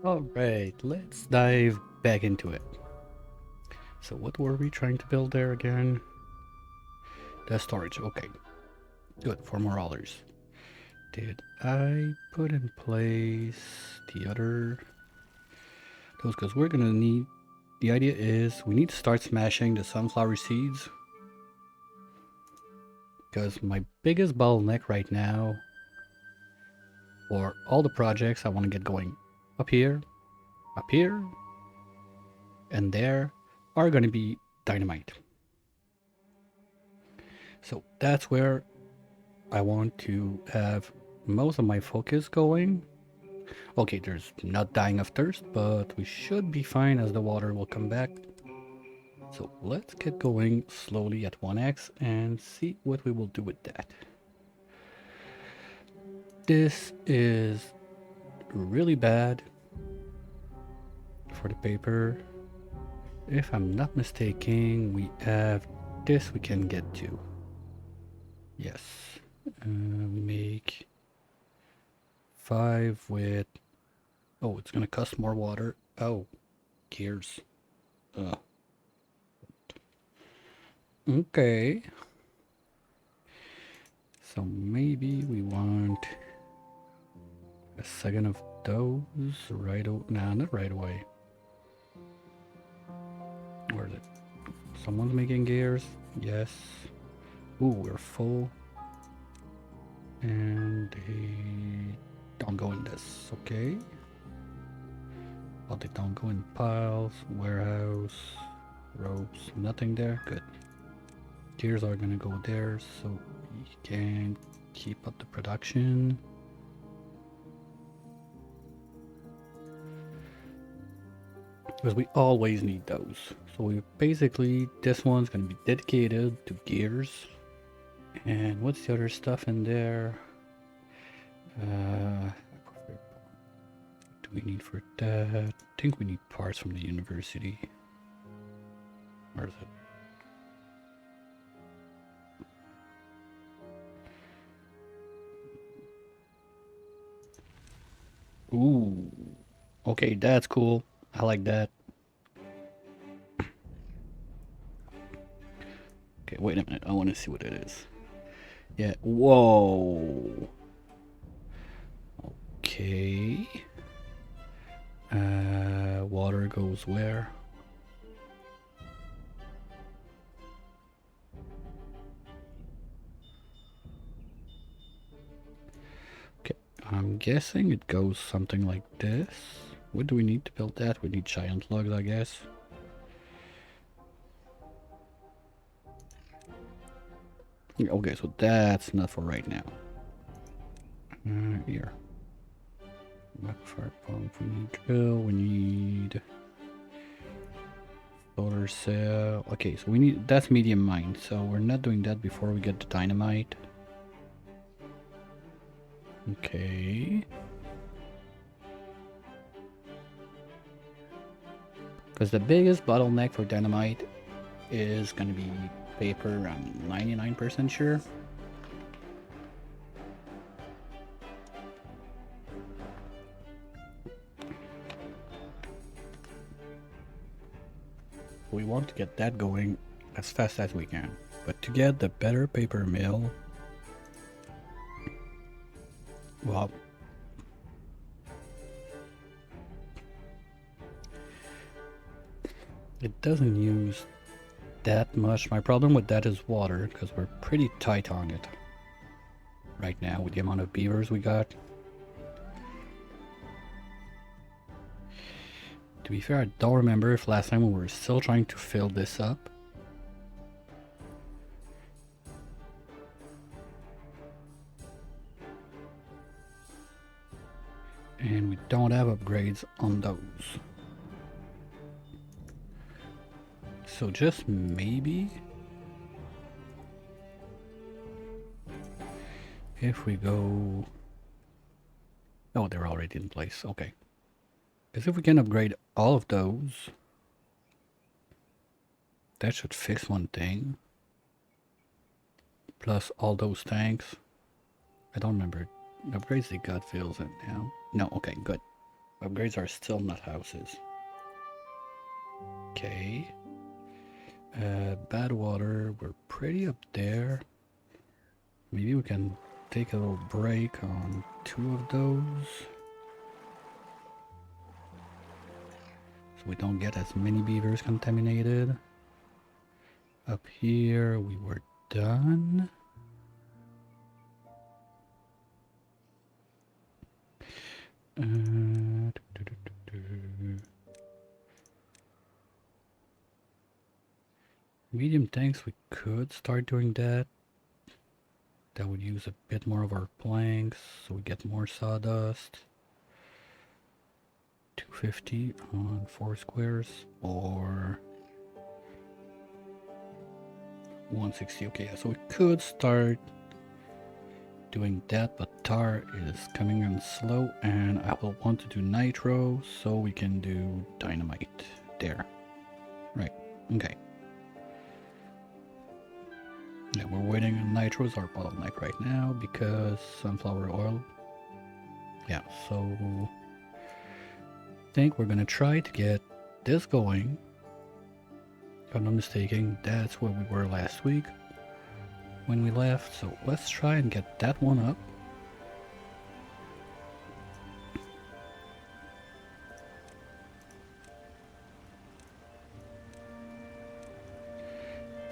Alright, let's dive back into it. So what were we trying to build there again? The storage, okay. Good, for more orders. Did I put in place the other... those, because we're gonna need... The idea is we need to start smashing the sunflower seeds. Because my biggest bottleneck right now for all the projects I want to get going up here, and there are going to be dynamite. So that's where I want to have most of my focus going. Okay, there's not dying of thirst, but we should be fine as the water will come back. So let's get going slowly at 1x and see what we will do with that. This is really bad for the paper. If I'm not mistaken, we have this we can get to. Yes. Make 5 with... oh, it's gonna cost more water. Oh, gears. Okay. So maybe we want a second of those right away. Nah, not right away. Where is it? Someone's making gears. Yes. Ooh, we're full. And they don't go in this. Okay. But they don't go in piles, warehouse, ropes, nothing there. Good. Gears are gonna go there so we can keep up the production. Because we always need those. So we basically, this one's gonna be dedicated to gears. And what's the other stuff in there? What do we need for that? I think we need parts from the university. Where is it? Ooh. Okay, that's cool. I like that. Okay, wait a minute. I want to see what it is. Yeah. Whoa. Okay. Water goes where? Okay, I'm guessing it goes something like this. What do we need to build that? We need giant logs, I guess. Okay, so that's not for right now. Here. Fire pump, we need drill, we need solar cell. Okay, so we need, that's medium mine, so we're not doing that before we get the dynamite. Okay. Because the biggest bottleneck for dynamite is gonna be paper, I'm 99% sure. We want to get that going as fast as we can. But to get the better paper mill, well, it doesn't use that much. My problem with that is water, because we're pretty tight on it right now with the amount of beavers we got. To be fair, I don't remember if last time we were still trying to fill this up. And we don't have upgrades on those. So just maybe if we go... oh, they're already in place. Okay. Because if we can upgrade all of those, that should fix one thing. Plus all those tanks. I don't remember. The upgrades they got fills it now. No, okay, good. Upgrades are still not houses. Okay. Bad water, we're pretty up there. Maybe we can take a little break on 2 of those. So we don't get as many beavers contaminated. Up here, we were done. Medium tanks, we could start doing that. That would use a bit more of our planks, so we get more sawdust. 250 on 4 squares, or 160. Okay, so we could start doing that, but tar is coming in slow, and I will want to do nitro, so we can do dynamite there. Right, okay. Yeah, we're waiting on nitros, our bottleneck right now, because sunflower oil. Yeah, so I think we're gonna try to get this going. If I'm not mistaken, that's where we were last week when we left, so let's try and get that one up.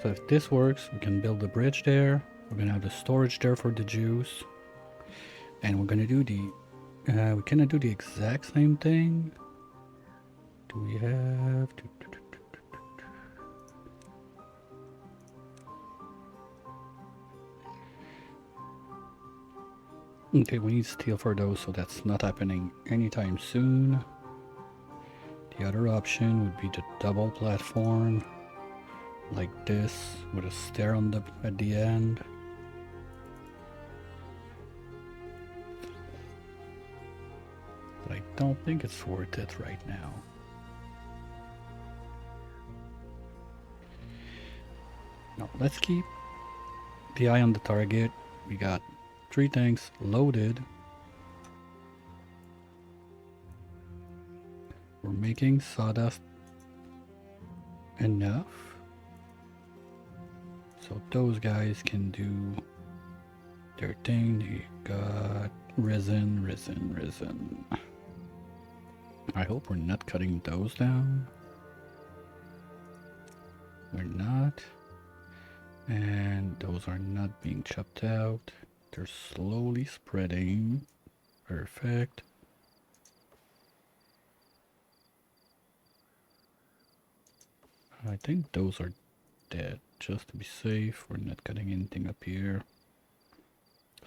So if this works, we can build the bridge there. We're gonna have the storage there for the juice, and we're gonna do the we cannot do the exact same thing. Do we have to? Okay, we need steel for those, so that's not happening anytime soon. The other option would be the double platform, like this, with a stair on the at the end. But I don't think it's worth it right now. No, let's keep the eye on the target. We got 3 tanks loaded. We're making sawdust enough, so those guys can do their thing. They got resin. I hope we're not cutting those down. We're not. And those are not being chopped out. They're slowly spreading. Perfect. I think those are dead. Just to be safe, we're not cutting anything up here.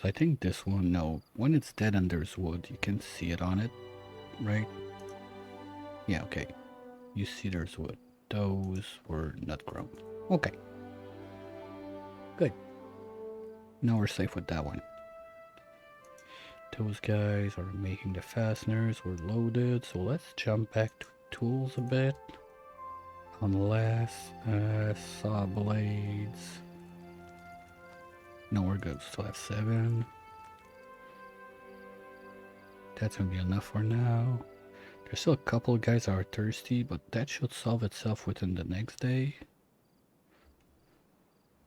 So I think this one, no. When it's dead and there's wood, you can see it on it, right? Yeah, okay. You see there's wood. Those were not grown. Okay. Good. Now we're safe with that one. Those guys are making the fasteners. We're loaded. So let's jump back to tools a bit. Unless saw blades. No, we're good. Still have 7. That's gonna be enough for now. There's still a couple of guys that are thirsty, but that should solve itself within the next day.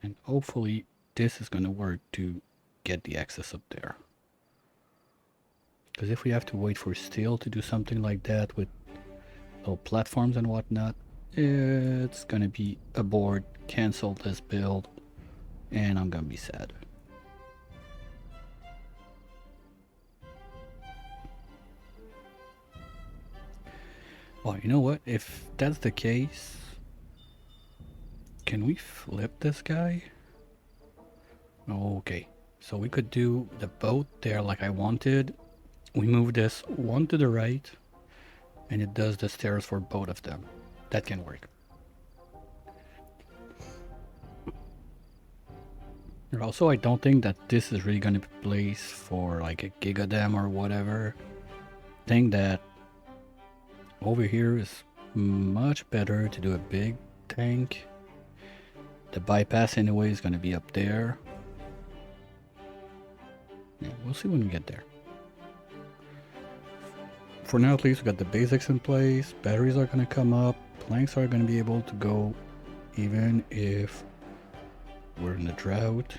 And hopefully this is gonna work to get the access up there. Because if we have to wait for steel to do something like that with little platforms and whatnot, it's gonna be abort, cancel this build, and I'm gonna be sad. Well, you know what? If that's the case, can we flip this guy? Okay, so we could do the boat there like I wanted. We move this one to the right, and it does the stairs for both of them. That can work. Also, I don't think that this is really going to be placed for like a giga dam or whatever. I think that over here is much better to do a big tank. The bypass anyway is going to be up there. Yeah, we'll see when we get there. for now at least we got the basics in place. Batteries are gonna come up. Planks are gonna be able to go even if we're in a drought.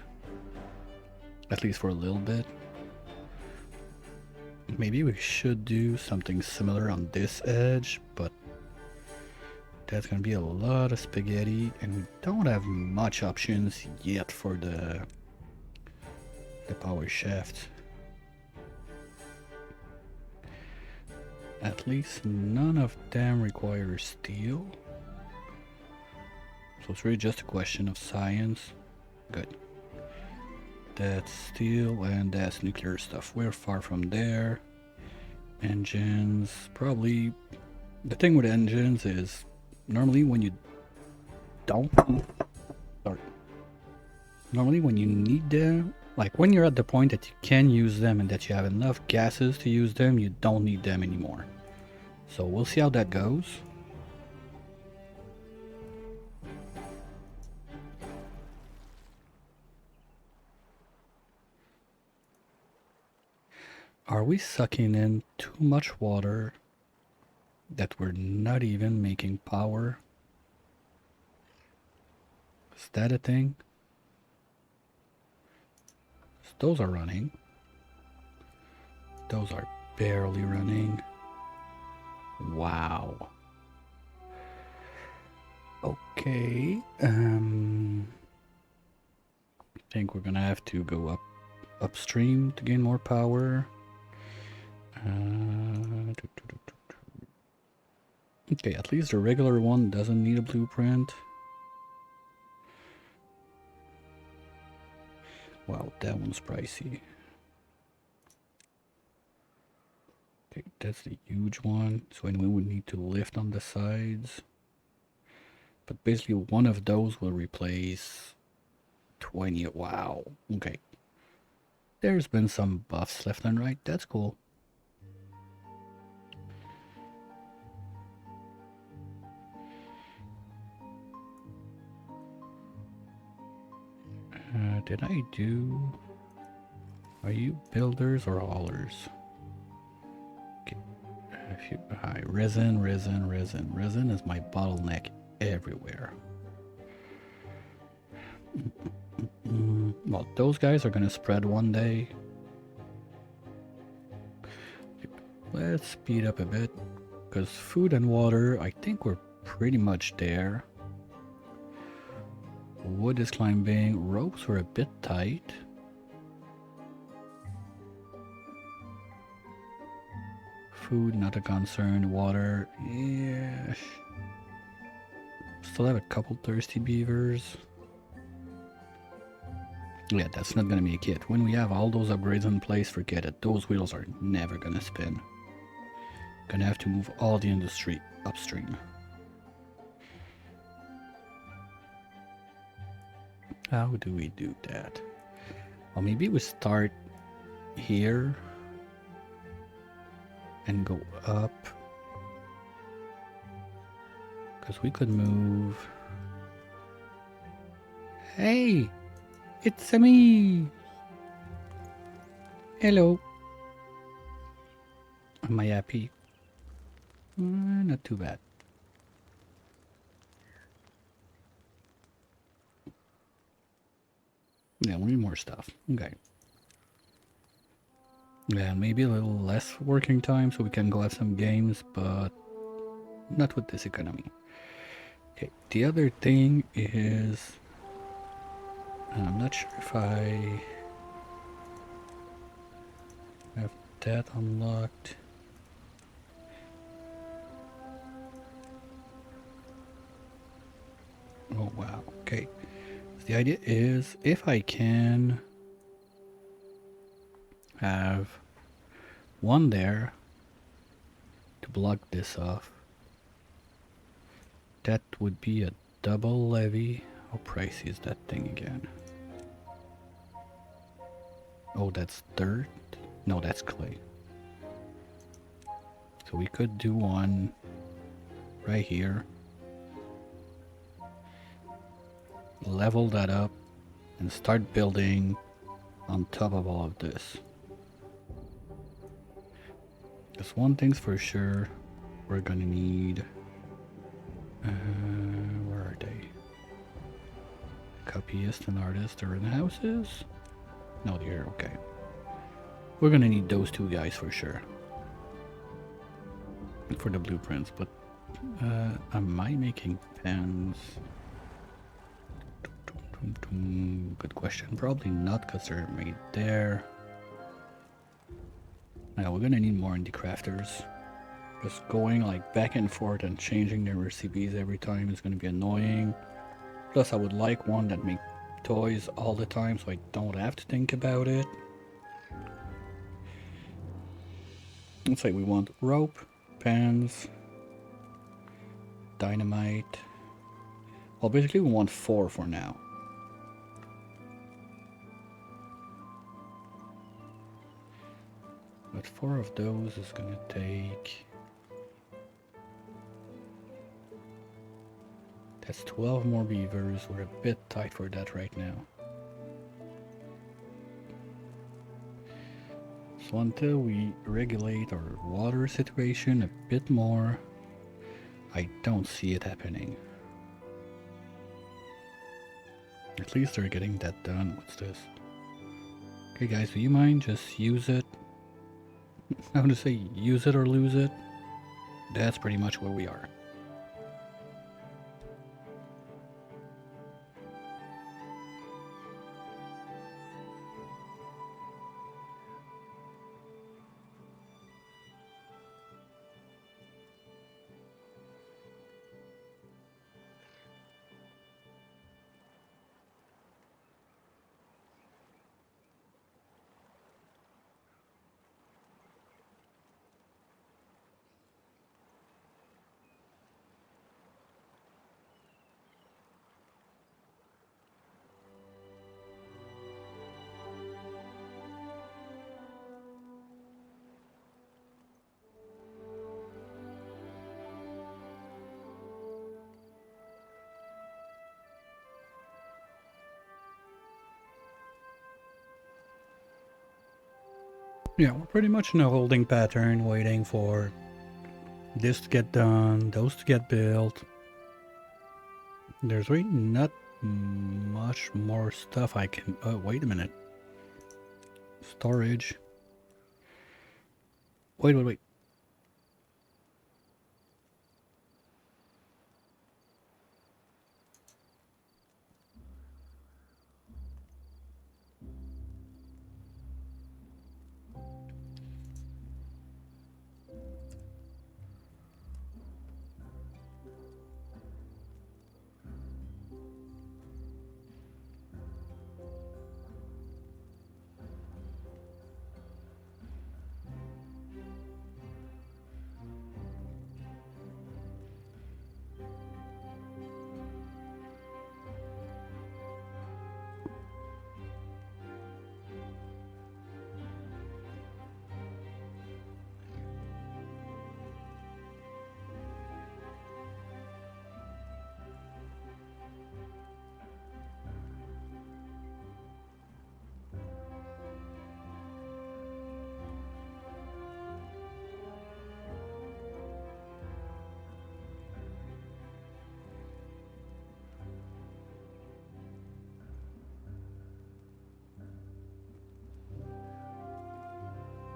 At least for a little bit. Maybe we should do something similar on this edge, but that's gonna be a lot of spaghetti, and we don't have much options yet for the power shaft. At least none of them require steel. So it's really just a question of science. Good. That's steel and that's nuclear stuff. We're far from there. Engines, probably. The thing with engines is normally when you don't, normally when you need them, like when you're at the point that you can use them and that you have enough gases to use them, you don't need them anymore. So we'll see how that goes. Are we sucking in too much water that we're not even making power? Is that a thing? So those are running. Those are barely running. Wow. Okay. I think we're gonna have to go upstream to gain more power. Okay, at least the regular one doesn't need a blueprint. Wow, that one's pricey. Okay, that's the huge one. So anyway, we need to lift on the sides. But basically one of those will replace 20. Wow, okay. There's been some buffs left and right. That's cool. Did I do... Are you builders or haulers? Okay. Resin. Resin is my bottleneck everywhere. Well, those guys are gonna spread one day. Let's speed up a bit, because food and water, I think we're pretty much there. Wood is climbing. Ropes were a bit tight. Food, not a concern. Water, yeah. Still have a couple thirsty beavers. Yeah, that's not gonna make it. When we have all those upgrades in place, forget it. Those wheels are never gonna spin. Gonna have to move all the industry upstream. How do we do that? Well, maybe we start here and go up, because we could move. Hey, it's me. Hello. Am I happy? Not too bad. Yeah, we need more stuff. Okay. Yeah, maybe a little less working time so we can go have some games, but not with this economy. Okay, the other thing is... I'm not sure if I have that unlocked. Oh wow, okay. The idea is, if I can have one there to block this off, that would be a double levy. How pricey is that thing again? Oh, that's dirt? No, that's clay. So we could do one right here. Level that up and start building on top of all of this. There's one thing's for sure. We're gonna need... where are they? Copyist and artist are in houses? No, they're okay. We're gonna need those two guys for sure. For the blueprints, but am I making pens? Good question. Probably not, because they're made there. Now we're gonna need more indie crafters. Just going like back and forth and changing their recipes every time is gonna be annoying. Plus I would like one that make toys all the time so I don't have to think about it. Let's say we want rope, pens, dynamite. Well, basically we want 4 for now. But 4 of those is gonna take... That's 12 more beavers. We're a bit tight for that right now. So until we regulate our water situation a bit more, I don't see it happening. At least they're getting that done. What's this? Okay guys, do you mind? Just use it. I want to say use it or lose it. That's pretty much where we are. Yeah, we're pretty much in a holding pattern, waiting for this to get done, those to get built. There's really not much more stuff I can... Oh, wait a minute. Storage. Wait.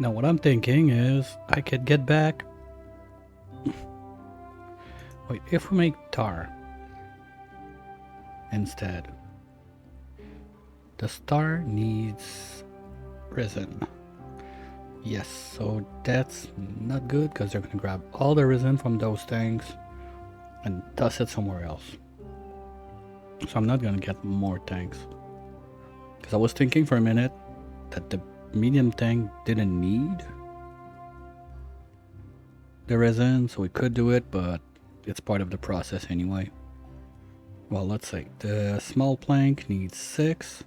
Now what I'm thinking is I could get back... Wait, if we make tar instead, the star needs resin. Yes, so that's not good because they're gonna grab all the resin from those things and toss it somewhere else. So I'm not gonna get more tanks. Because I was thinking for a minute that the medium tank didn't need the resin, so we could do it, but it's part of the process anyway. Well, let's say the small plank needs 6.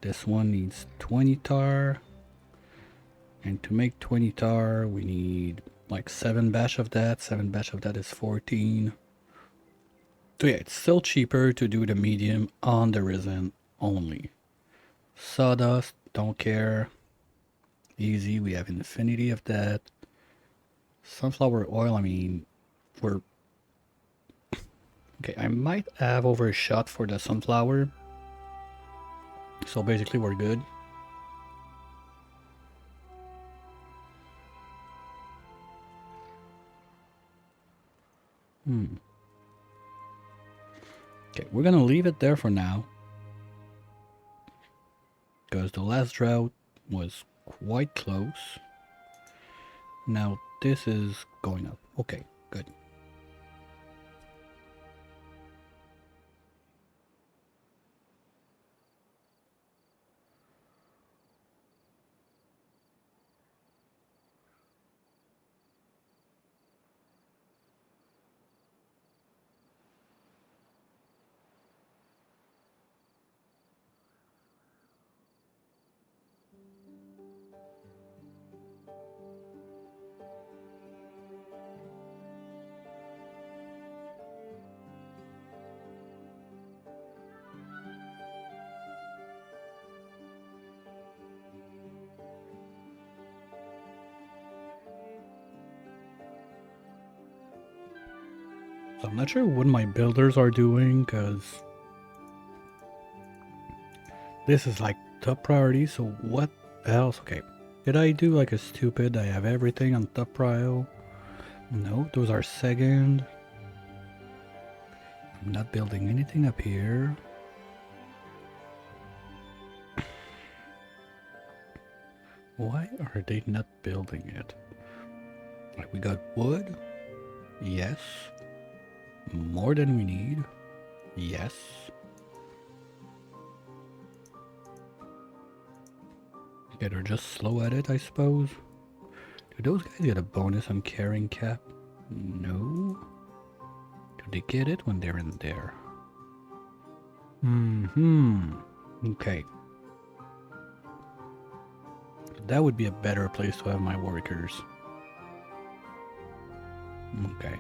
This one needs 20 tar. And to make 20 tar, we need like 7 batch of that. 7 batch of that is 14. So yeah, it's still cheaper to do the medium on the resin only. Sawdust, don't care. Easy, we have infinity of that. Sunflower oil, I mean, we're... Okay, I might have overshot for the sunflower. So basically we're good. Okay, we're gonna leave it there for now. Because the last drought was quite close. Now this is going up. Okay, good. So I'm not sure what my builders are doing, because this is like top priority, so what else? Okay, did I do like a stupid, I have everything on top prio? No, those are second. I'm not building anything up here. Why are they not building it? Like, we got wood? Yes. More than we need? Yes. Okay, they're just slow at it, I suppose. Do those guys get a bonus on carrying cap? No. Do they get it when they're in there? Okay. That would be a better place to have my workers. Okay.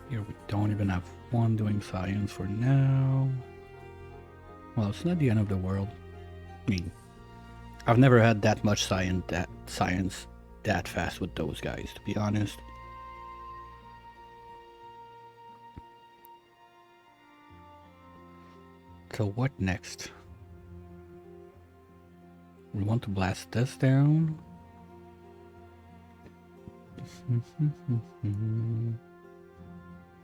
Here we don't even have one doing science for now. Well, it's not the end of the world. I mean, I've never had that much science that fast with those guys, to be honest. So what next? We want to blast this down.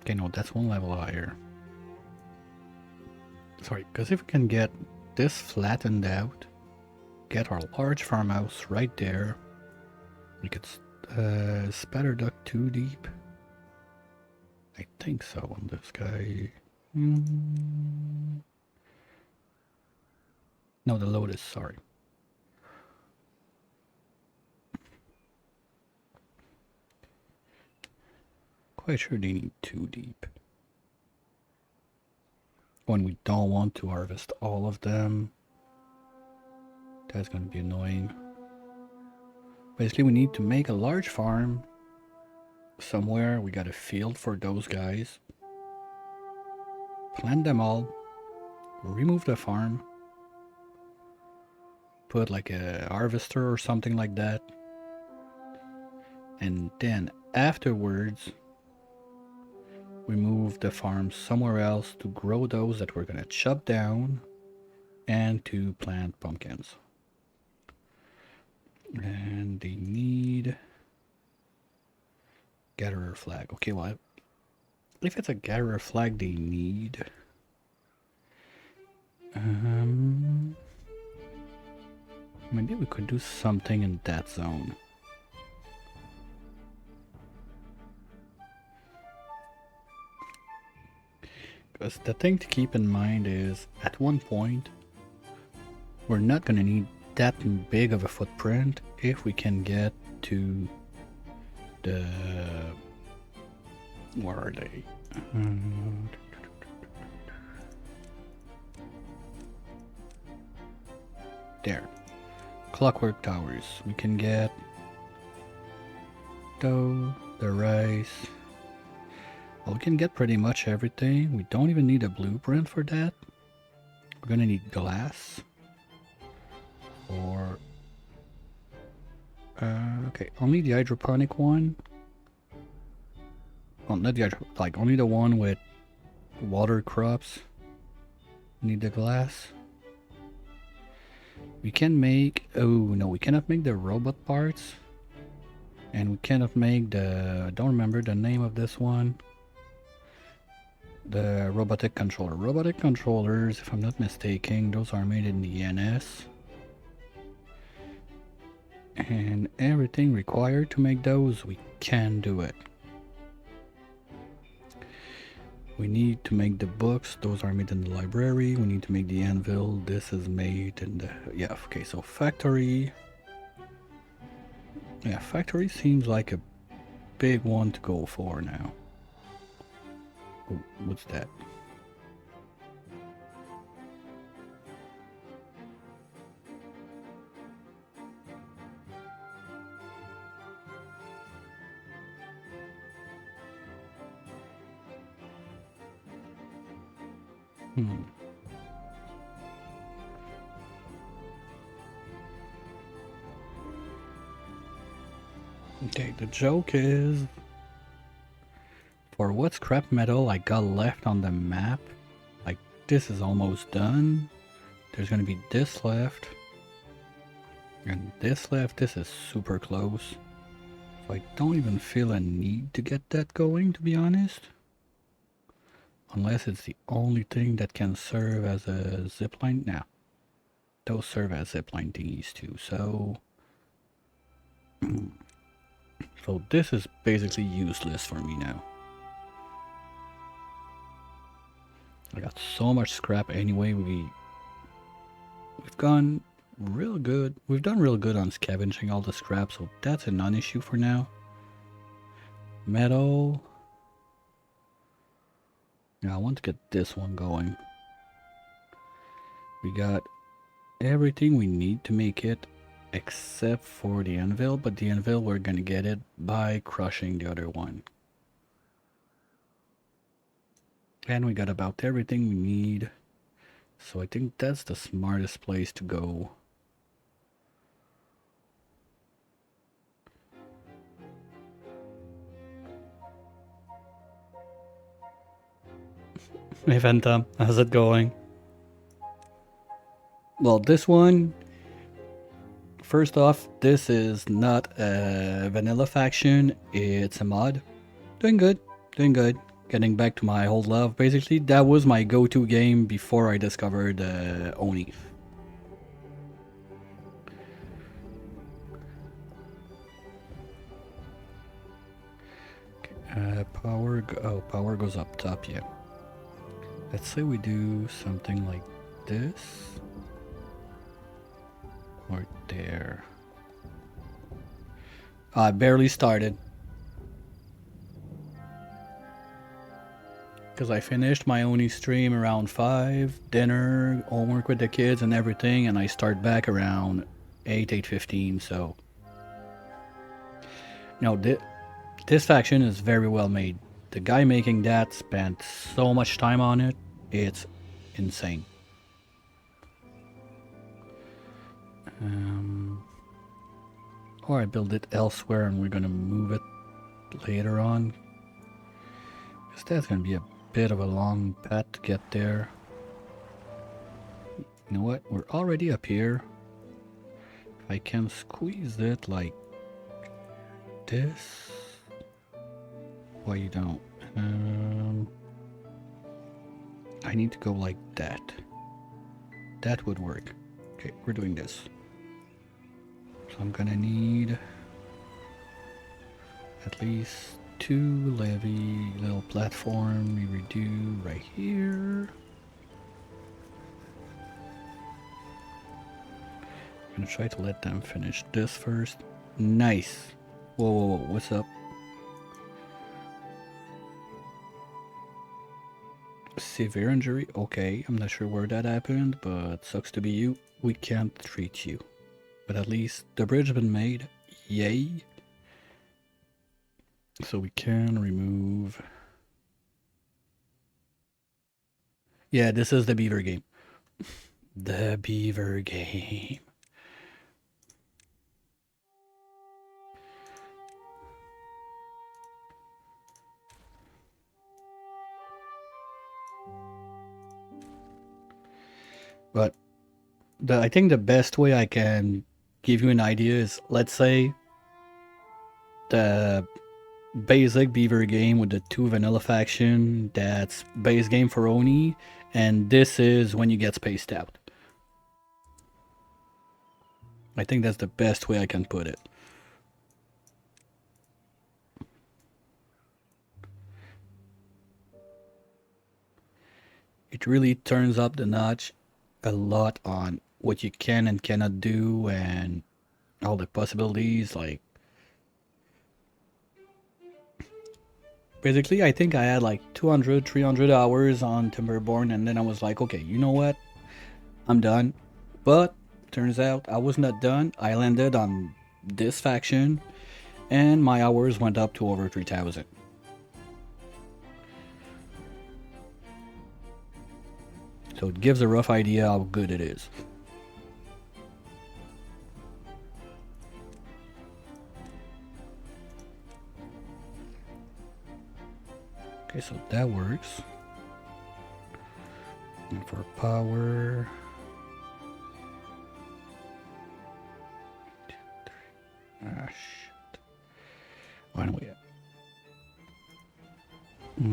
Okay, no, that's one level higher. Sorry, because if we can get this flattened out, get our large farmhouse right there, we could spatter duck 2 deep. I think so on this guy. No, the lotus, sorry. Quite sure they need 2 deep. When we don't want to harvest all of them. That's going to be annoying. Basically, we need to make a large farm somewhere. We got a field for those guys. Plant them all. Remove the farm. Put like a harvester or something like that. And then afterwards, we move the farm somewhere else to grow those that we're going to chop down and to plant pumpkins. And they need gatherer flag. Okay, well, if it's a gatherer flag they need, maybe we could do something in that zone. Because the thing to keep in mind is, at one point, we're not going to need that big of a footprint if we can get to the... Where are they? There. Clockwork towers. We can get dough, the rice. Well, we can get pretty much everything. We don't even need a blueprint for that. We're gonna need glass. Or... okay, Okay, only the hydroponic one. Well, not the like only the one with water crops need the glass. We can make, oh no, we cannot make the robot parts, and we cannot make the, I don't remember the name of this one, the robotic controller. Robotic controllers, if I'm not mistaken, those are made in the NS, and everything required to make those, we can do it. We need to make the books, those are made in the library. We need to make the anvil, this is made in the, yeah, okay, so factory. Yeah, factory seems like a big one to go for now. Oh, what's that? Okay, the joke is, for what scrap metal I got left on the map, like this is almost done. There's gonna be this left, and this left. This is super close. So I don't even feel a need to get that going, to be honest. Unless it's the only thing that can serve as a zipline. Now, those serve as zipline thingies too, so... So this is basically useless for me now. I got so much scrap anyway. We've gone real good. We've done real good on scavenging all the scrap, so that's a non-issue for now. Metal. Yeah, I want to get this one going. We got everything we need to make it except for the anvil, but the anvil we're gonna get it by crushing the other one. And we got about everything we need, so I think that's the smartest place to go. Hey Venta, how's it going? Well, this one, first off, this is not a vanilla faction, it's a mod. Doing good, doing good. Getting back to my old love. Basically, that was my go-to game before I discovered Oni. Power goes up top, yeah. Let's say we do something like this. Or there. I barely started. Because I finished my Oni stream around 5, dinner, homework with the kids and everything, and I start back around 8, 8:15, so... No, this faction is very well made. The guy making that spent so much time on it, it's insane. Or I build it elsewhere and we're gonna move it later on. Because that's gonna be a bit of a long path to get there. You know what? We're already up here. If I can squeeze it like this. Why you don't? I need to go like that. That would work. Okay, we're doing this. So I'm gonna need at least 2 levee little platform we redo right here. I'm gonna try to let them finish this first. Nice. Whoa, whoa, whoa, what's up? Severe injury? Okay, I'm not sure where that happened, but sucks to be you. We can't treat you. But at least the bridge has been made. Yay. So we can remove... Yeah, this is the beaver game. The beaver game. But I think the best way I can give you an idea is, let's say the basic beaver game with the 2 vanilla faction, that's base game for Oni, and this is when you get spaced out. I think that's the best way I can put it. It really turns up the notch a lot on what you can and cannot do and all the possibilities. Like, basically, I think I had like 200, 300 hours on Timberborn, and then I was like, okay, you know what? I'm done. But turns out I was not done. I landed on this faction, and my hours went up to over 3,000. So it gives a rough idea how good it is. Okay, so that works. And for power... Ah, shit. Why don't we...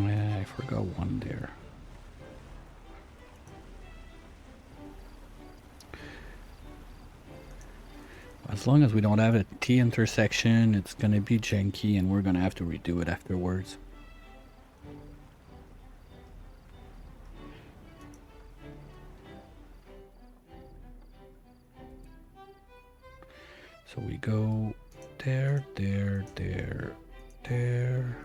Yeah, I forgot one there. As long as we don't have a T intersection, it's gonna be janky and we're gonna have to redo it afterwards. So we go there, there, there, there.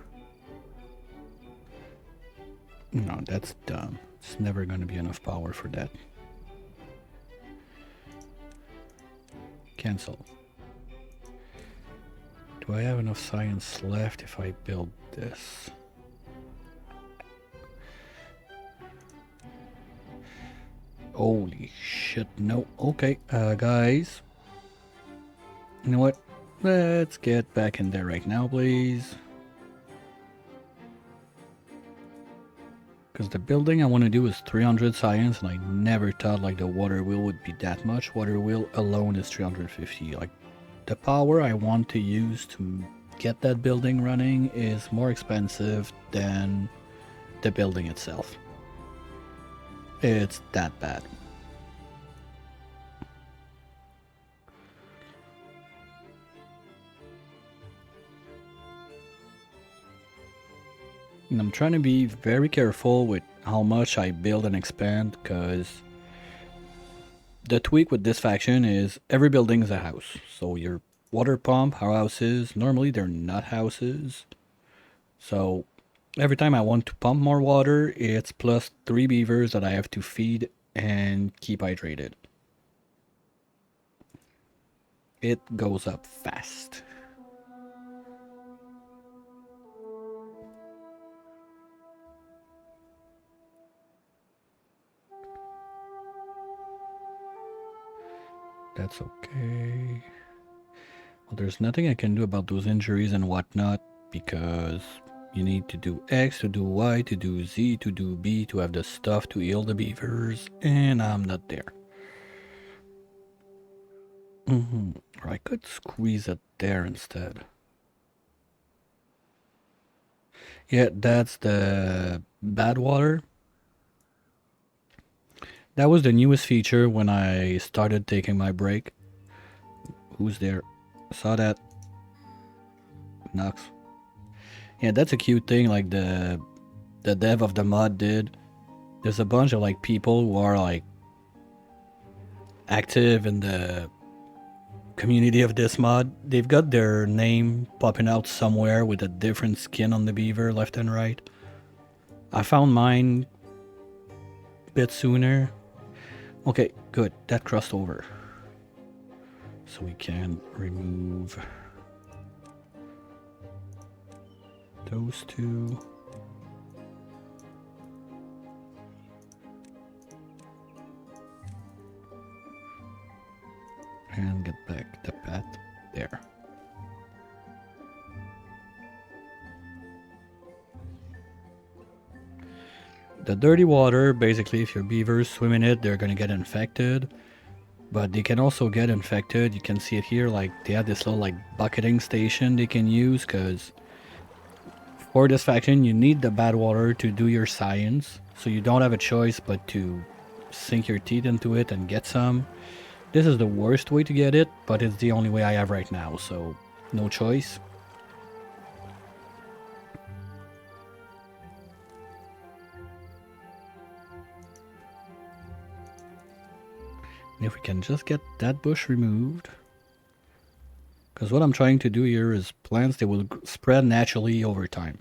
No, that's dumb. It's never gonna be enough power for that. Cancel. Do I have enough science left if I build this? Holy shit, no. Okay, guys. You know what? Let's get back in there right now, please. Because the building I want to do is 300 science, and I never thought like the water wheel would be that much. Water wheel alone is 350. Like, the power I want to use to get that building running is more expensive than the building itself. It's that bad. And I'm trying to be very careful with how much I build and expand, because the tweak with this faction is every building is a house. So your water pump are houses. Normally they're not houses. So every time I want to pump more water, it's plus 3 beavers that I have to feed and keep hydrated. It goes up fast. That's okay. Well, there's nothing I can do about those injuries and whatnot, because you need to do X to do Y to do Z to do B to have the stuff to heal the beavers, and I'm not there. Or I could squeeze it there instead. Yeah, that's the bad water. That was the newest feature when I started taking my break. Who's there? Saw that. Knox. Yeah, that's a cute thing, like the dev of the mod did. There's a bunch of like people who are like active in the community of this mod. They've got their name popping out somewhere with a different skin on the beaver left and right. I found mine a bit sooner. Okay, good. That crossed over. So we can remove those two. And get back the path there. The dirty water, basically, if your beavers swim in it, they're gonna get infected. But they can also get infected. You can see it here, like they have this little like bucketing station they can use, because for this faction you need the bad water to do your science. So you don't have a choice but to sink your teeth into it and get some. This is the worst way to get it, but it's the only way I have right now, so no choice. And if we can just get that bush removed. Because what I'm trying to do here is plants that will spread naturally over time.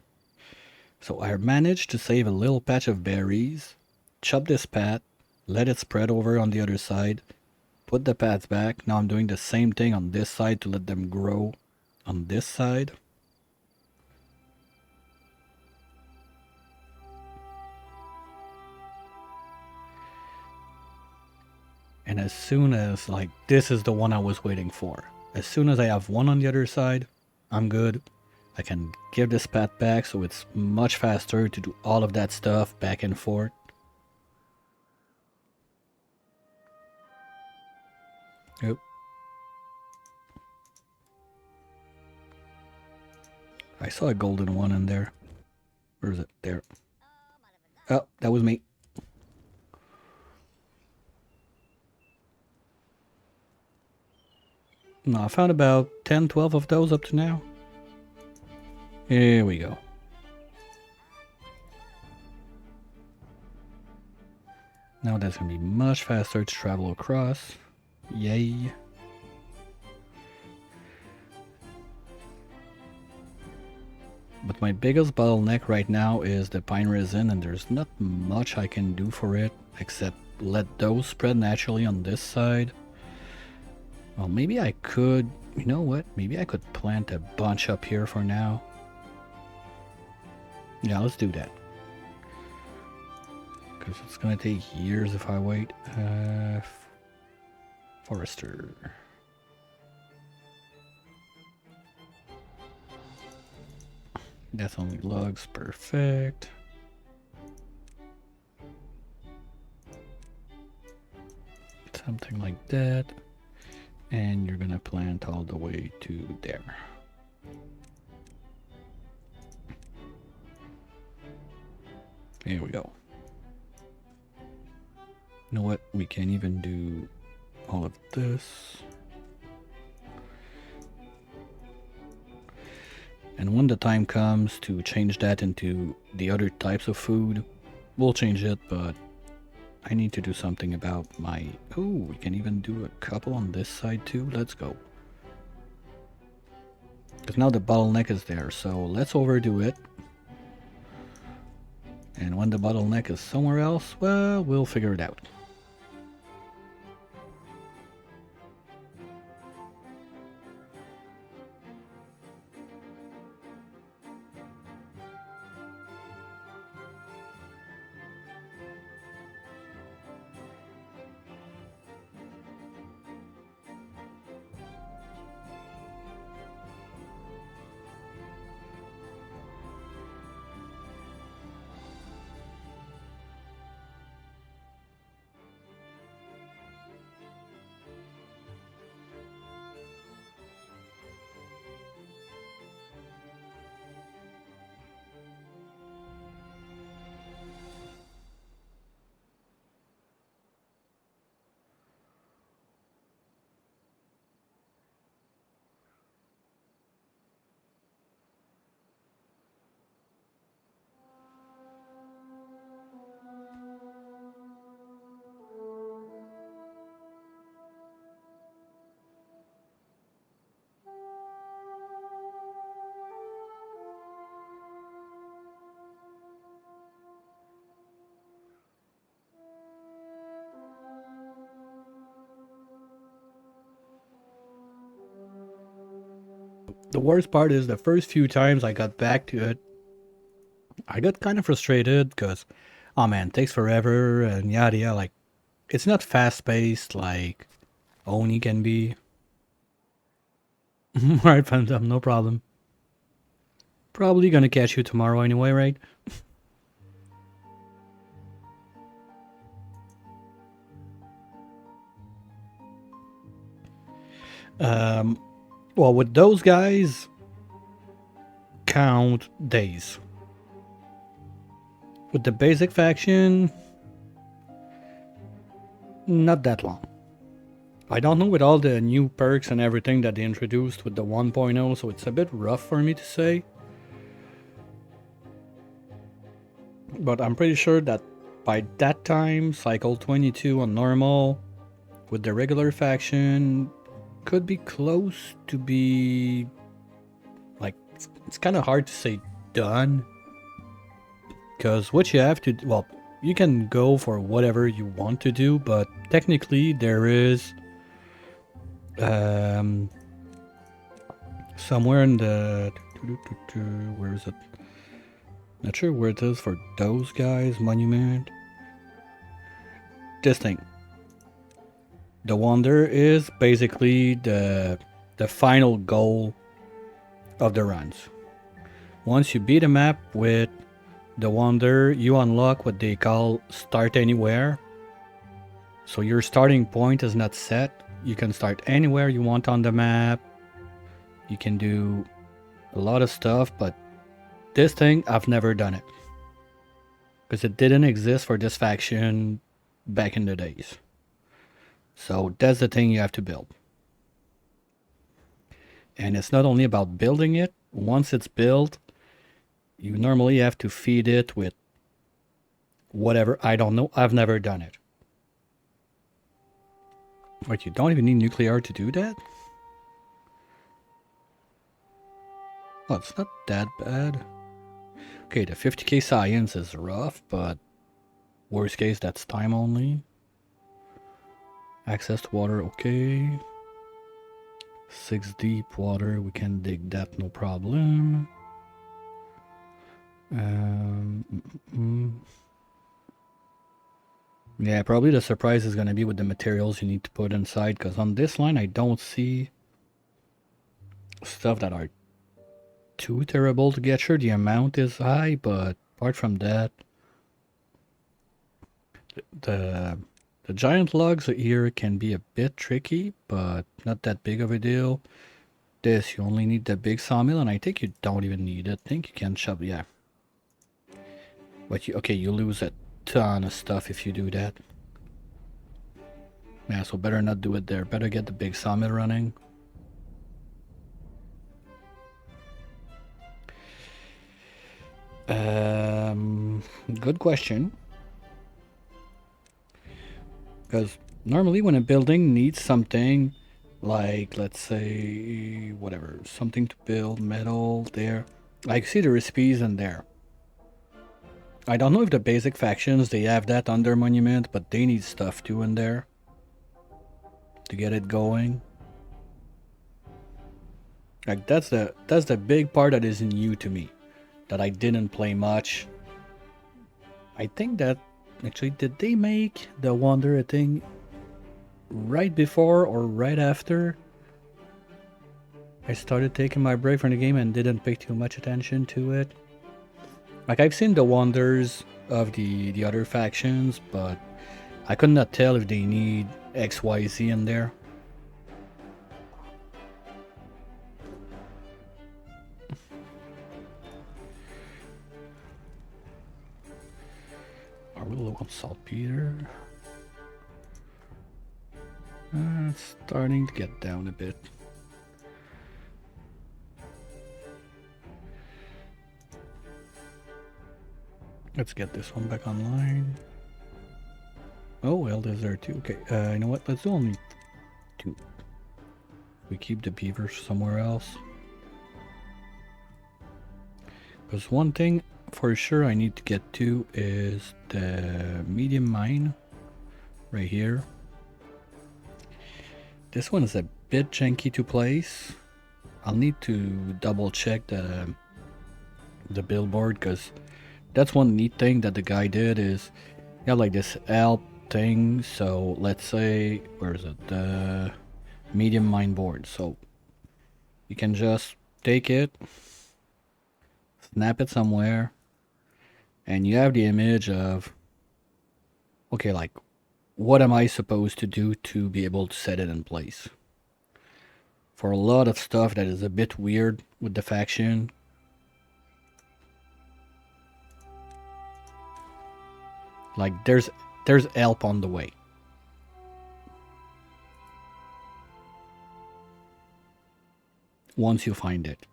So I managed to save a little patch of berries, chop this pat, let it spread over on the other side, put the pads back. Now I'm doing the same thing on this side to let them grow on this side. And as soon as, like, this is the one I was waiting for. As soon as I have one on the other side, I'm good. I can give this path back so it's much faster to do all of that stuff back and forth. Yep. I saw a golden one in there. Where is it? There. Oh, that was me. No, I found about 10, 12 of those up to now. Here we go. Now that's going to be much faster to travel across. Yay. But my biggest bottleneck right now is the pine resin, and there's not much I can do for it except let those spread naturally on this side. Well, maybe I could, you know what? Maybe I could plant a bunch up here for now. Yeah, let's do that. Because it's going to take years if I wait. Forester. That's only logs, perfect. Something like that. And you're gonna plant all the way to there. Here we go. You know what? We can even do all of this. And when the time comes to change that into the other types of food, we'll change it, but I need to do something about my... Oh, we can even do a couple on this side too. Let's go. Because now the bottleneck is there, so let's overdo it. And when the bottleneck is somewhere else, well, we'll figure it out. The worst part is the first few times I got back to it, I got kind of frustrated because, oh man, it takes forever and yada yada. Like, it's not fast paced like Oni can be. Alright, Phantom, no problem. Probably gonna catch you tomorrow anyway, right? Well, with those guys, count days. With the basic faction, not that long. I don't know with all the new perks and everything that they introduced with the 1.0, so it's a bit rough for me to say. But I'm pretty sure that by that time, cycle 22 on normal, with the regular faction, could be close to be... like, it's kind of hard to say done. Because what you have to... well, you can go for whatever you want to do, but technically there is... somewhere in the... where is it? Not sure where it is for those guys. Monument. This thing. The Wonder is basically the final goal of the runs. Once you beat a map with the Wonder, you unlock what they call Start Anywhere. So your starting point is not set. You can start anywhere you want on the map. You can do a lot of stuff, but this thing, I've never done it. Because it didn't exist for this faction back in the days. So that's the thing you have to build. And it's not only about building it. Once it's built, you normally have to feed it with whatever. I don't know. I've never done it. Wait, you don't even need nuclear to do that? Oh, it's not that bad. Okay, the 50k science is rough, but worst case, that's time only. Access to water, okay. 6 deep water, we can dig that, no problem. Yeah, probably the surprise is going to be with the materials you need to put inside, because on this line I don't see stuff that are too terrible to get. Sure, the amount is high, but apart from that, the giant logs here can be a bit tricky, but not that big of a deal. This, you only need the big sawmill, and I think you don't even need it. I think you can chop, yeah. But you lose a ton of stuff if you do that. Yeah, so better not do it there. Better get the big sawmill running. Good question. Because normally when a building needs something, like, let's say, whatever, something to build, metal, there. I see the recipes in there. I don't know if the basic factions, they have that on their monument, but they need stuff too in there to get it going. Like, that's the big part that is new to me, that I didn't play much. I think that, actually, did they make the Wanderer thing right before or right after I started taking my break from the game and didn't pay too much attention to it? Like, I've seen the wonders of the other factions, but I could not tell if they need XYZ in there. Are we low on saltpeter? It's starting to get down a bit. Let's get this one back online. Oh, well, there's there too. Okay, you know what? Let's do only 2. We keep the beavers somewhere else. Because one thing for sure I need to get to is the medium mine right here. This one is a bit janky to place. I'll need to double check the billboard, because that's one neat thing that the guy did is he got like this L thing. So let's say, where is it? The medium mine board. So you can just take it, snap it somewhere, and you have the image of, okay, like, what am I supposed to do to be able to set it in place? for a lot of stuff that is a bit weird with the faction. Like there's help on the way. Once you find it.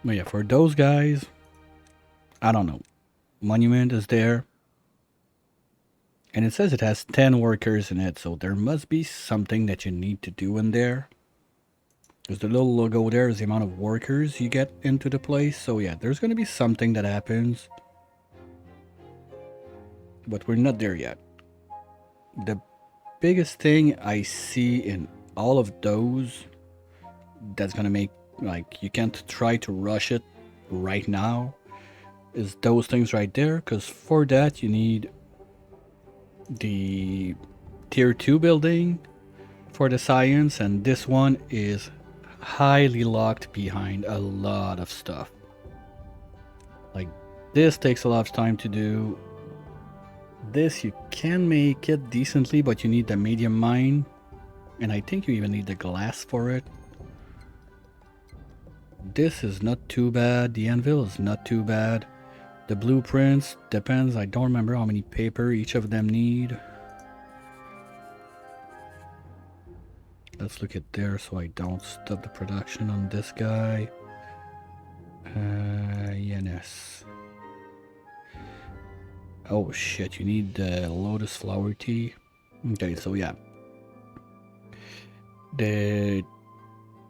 But yeah, for those guys, I don't know. Monument is there. And it says it has 10 workers in it, so there must be something that you need to do in there. Because the little logo there is the amount of workers you get into the place. So yeah, there's going to be something that happens. But we're not there yet. The biggest thing I see in all of those that's going to make, like, you can't try to rush it right now, is those things right there. Because for that you need the tier 2 building for the science, and this one is highly locked behind a lot of stuff. Like, this takes a lot of time to do. This you can make it decently, but you need the medium mine, and I think you even need the glass for it. This is not too bad. The anvil is not too bad. The blueprints depends. I don't remember how many paper each of them need. Let's look at there so I don't stop the production on this guy. Yes. Oh shit, you need the lotus flower tea. Okay, so yeah.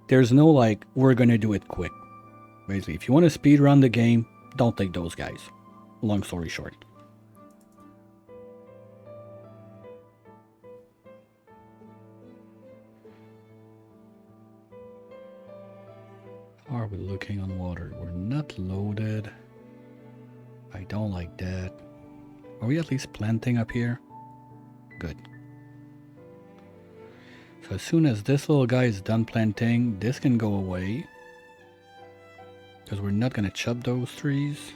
There's no like, we're gonna do it quick. Basically, if you want to speed run the game, don't take those guys. Long story short. How are we looking on water? We're not loaded. I don't like that. Are we at least planting up here? Good. So as soon as this little guy is done planting, this can go away. Because we're not going to chop those trees.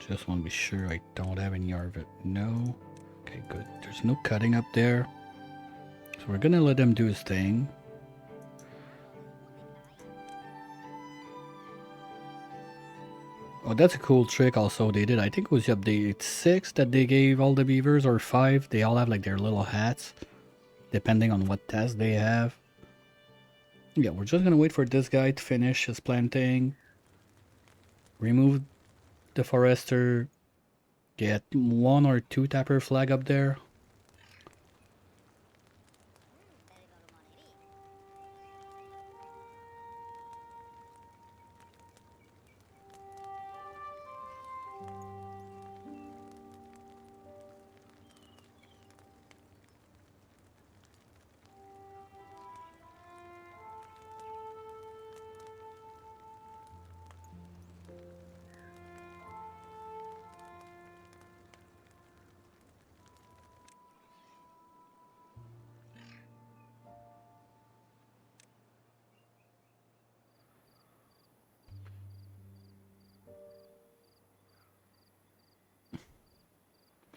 Just want to be sure I don't have any of it. No. Okay, good. There's no cutting up there. So we're going to let him do his thing. Oh, that's a cool trick also they did. I think it was update 6 that they gave all the beavers, or 5. They all have like their little hats, depending on what task they have. Yeah, we're just gonna wait for this guy to finish his planting. Remove the forester. Get 1 or 2 tapper flag up there.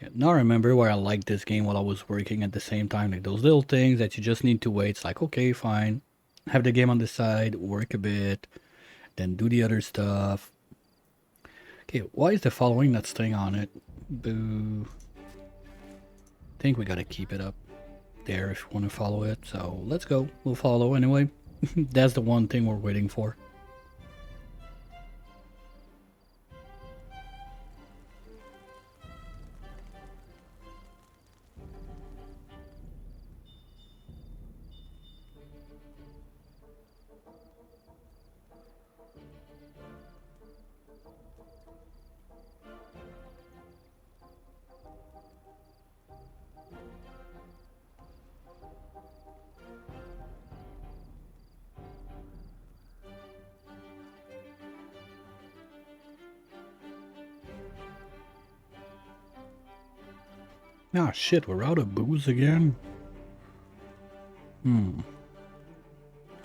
Yeah, now I remember where I liked this game while I was working at the same time. Like those little things that you just need to wait. It's like, okay, fine. Have the game on the side, work a bit, then do the other stuff. Okay, why is the following not staying on it? Boo. Think we gotta keep it up there if you want to follow it. So let's go. We'll follow anyway. That's the one thing we're waiting for. Ah, shit, we're out of booze again?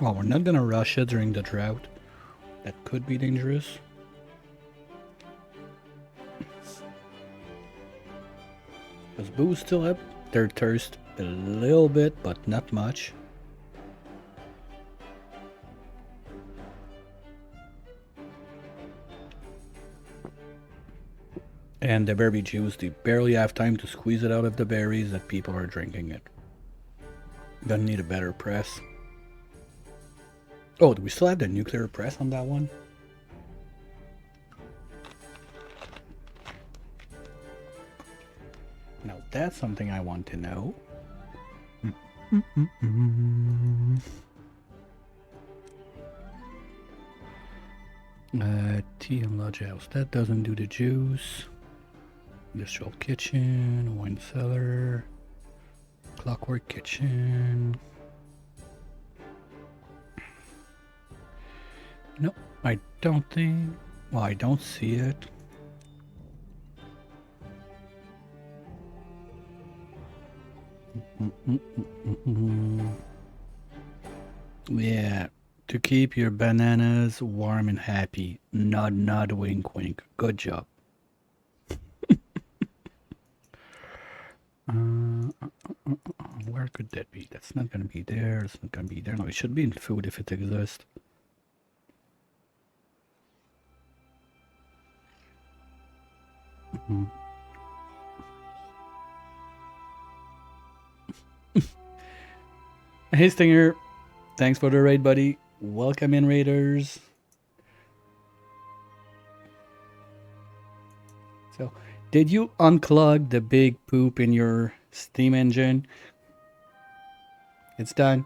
Well, we're not gonna rush it during the drought. That could be dangerous. Does Boo's still up their thirst a little bit, but not much. And the berry juice, they barely have time to squeeze it out of the berries that people are drinking it. Gonna need a better press. Oh, do we still have the nuclear press on that one? Now that's something I want to know. Tea and lodge house. That doesn't do the juice. Industrial kitchen, wine cellar, clockwork kitchen. Nope, I don't think. Well, I don't see it. Yeah, to keep your bananas warm and happy. Nod, nod, wink, wink. Good job. Where could that be? That's not gonna be there. It's not gonna be there. No, it should be in food if it exists. Hey Stinger, thanks for the raid, buddy. Welcome in, raiders. So, did you unclog the big poop in your steam engine? It's done.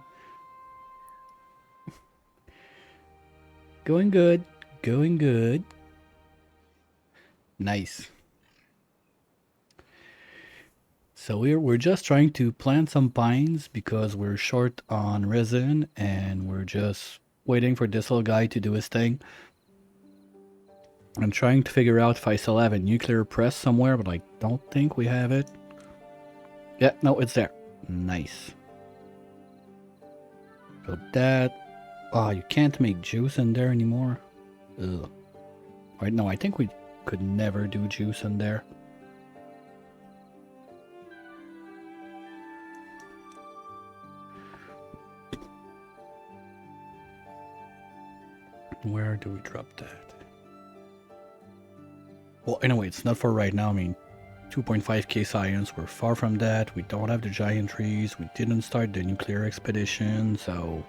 Going good. Going good. Nice. So we're just trying to plant some pines because we're short on resin and we're just waiting for this little guy to do his thing. I'm trying to figure out if I still have a nuclear press somewhere, but I don't think we have it. Yeah, no, it's there. Nice. So that... Oh, you can't make juice in there anymore? Ugh. Right, no, I think we could never do juice in there. Where do we drop that? Well, anyway, it's not for right now. I mean, 2.5k science, we're far from that. We don't have the giant trees. We didn't start the nuclear expedition, so...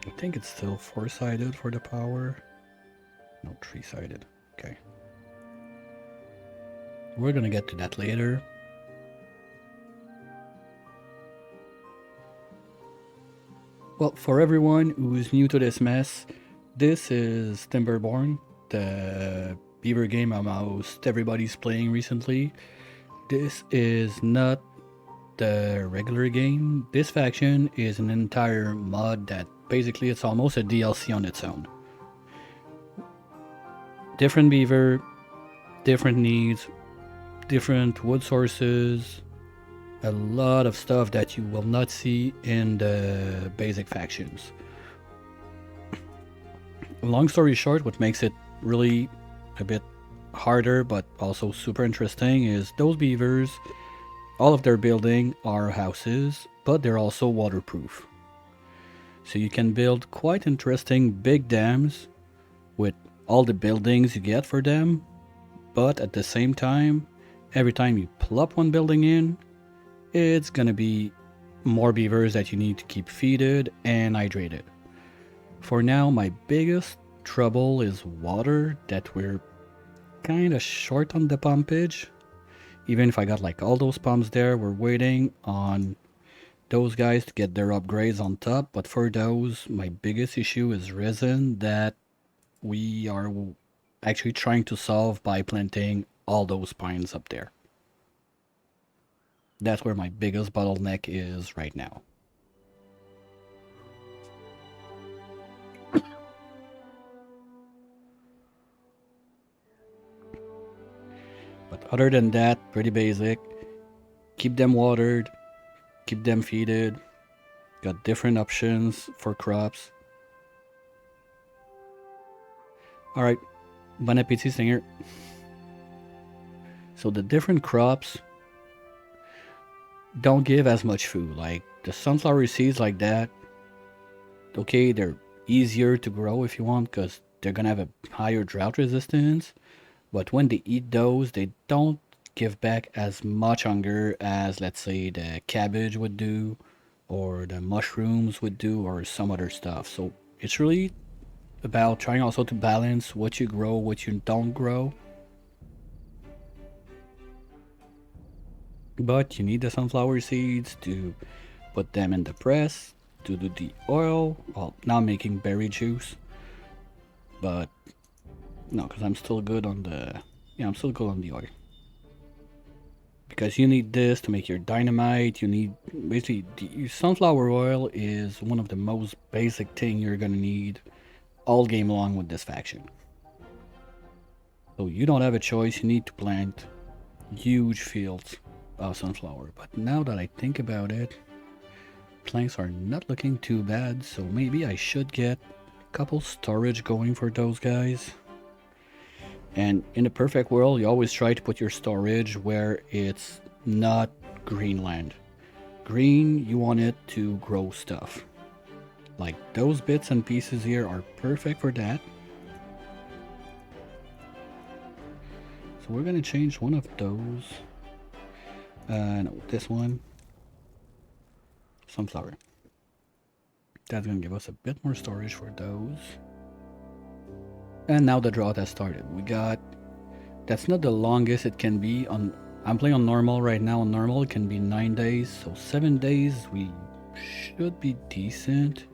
I think it's still 4-sided for the power. No, 3-sided. Okay. We're gonna get to that later. Well, for everyone who's new to this mess, this is Timberborn, the beaver game almost everybody's playing recently. This is not the regular game. This faction is an entire mod that basically it's almost a DLC on its own. Different beaver, different needs, different wood sources, a lot of stuff that you will not see in the basic factions. Long story short, what makes it really a bit harder but also super interesting is those beavers, all of their building are houses, but they're also waterproof. So you can build quite interesting big dams with all the buildings you get for them, but at the same time, every time you plop one building in, it's gonna be more beavers that you need to keep feeded and hydrated. For now, my biggest trouble is water, that we're kinda short on the pumpage. Even if I got like all those pumps there, we're waiting on those guys to get their upgrades on top. But for those, my biggest issue is resin that we are actually trying to solve by planting all those pines up there. That's where my biggest bottleneck is right now. But other than that, pretty basic. Keep them watered, keep them feeded, got different options for crops. Alright, bon appetit, Stinger. So the different crops don't give as much food. Like the sunflower seeds like that, okay, they're easier to grow if you want because they're gonna have a higher drought resistance. But when they eat those, they don't give back as much hunger as, let's say, the cabbage would do, or the mushrooms would do, or some other stuff. So it's really about trying also to balance what you grow, what you don't grow. But you need the sunflower seeds to put them in the press to do the oil. Well, now I'm making berry juice, but no, because I'm still good on the, yeah, I'm still good on the oil. Because you need this to make your dynamite. You need, basically, the sunflower oil is one of the most basic thing you're gonna need all game long with this faction. So you don't have a choice, you need to plant huge fields of sunflower. But now that I think about it, planks are not looking too bad, so maybe I should get a couple storage going for those guys. And in a perfect world, you always try to put your storage where it's not green land. Green, you want it to grow stuff. Like those bits and pieces here are perfect for that. So we're gonna change one of those. No, this one. Sunflower. That's gonna give us a bit more storage for those. And now the drought has started. We got, that's not the longest it can be on, I'm playing on normal right now. On normal it can be 9 days, so 7 days we should be decent.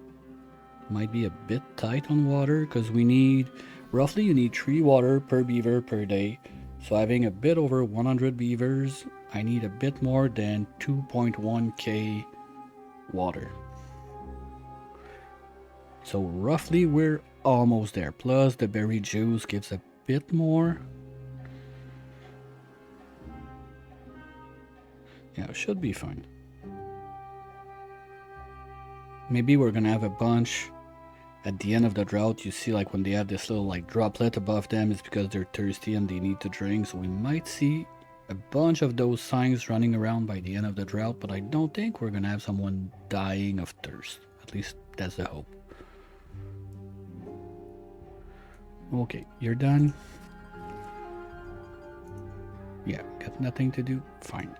Might be a bit tight on water because we need, roughly you need 3 water per beaver per day. So having a bit over 100 beavers, I need a bit more than 2.1k water. So roughly we're almost there. Plus the berry juice gives a bit more. Yeah, it should be fine. Maybe we're gonna have a bunch at the end of the drought. You see, like when they have this little like droplet above them, it's because they're thirsty and they need to drink. So we might see a bunch of those signs running around by the end of the drought, but I don't think we're gonna have someone dying of thirst. At least that's the hope. Okay, you're done? Yeah, got nothing to do? Fine.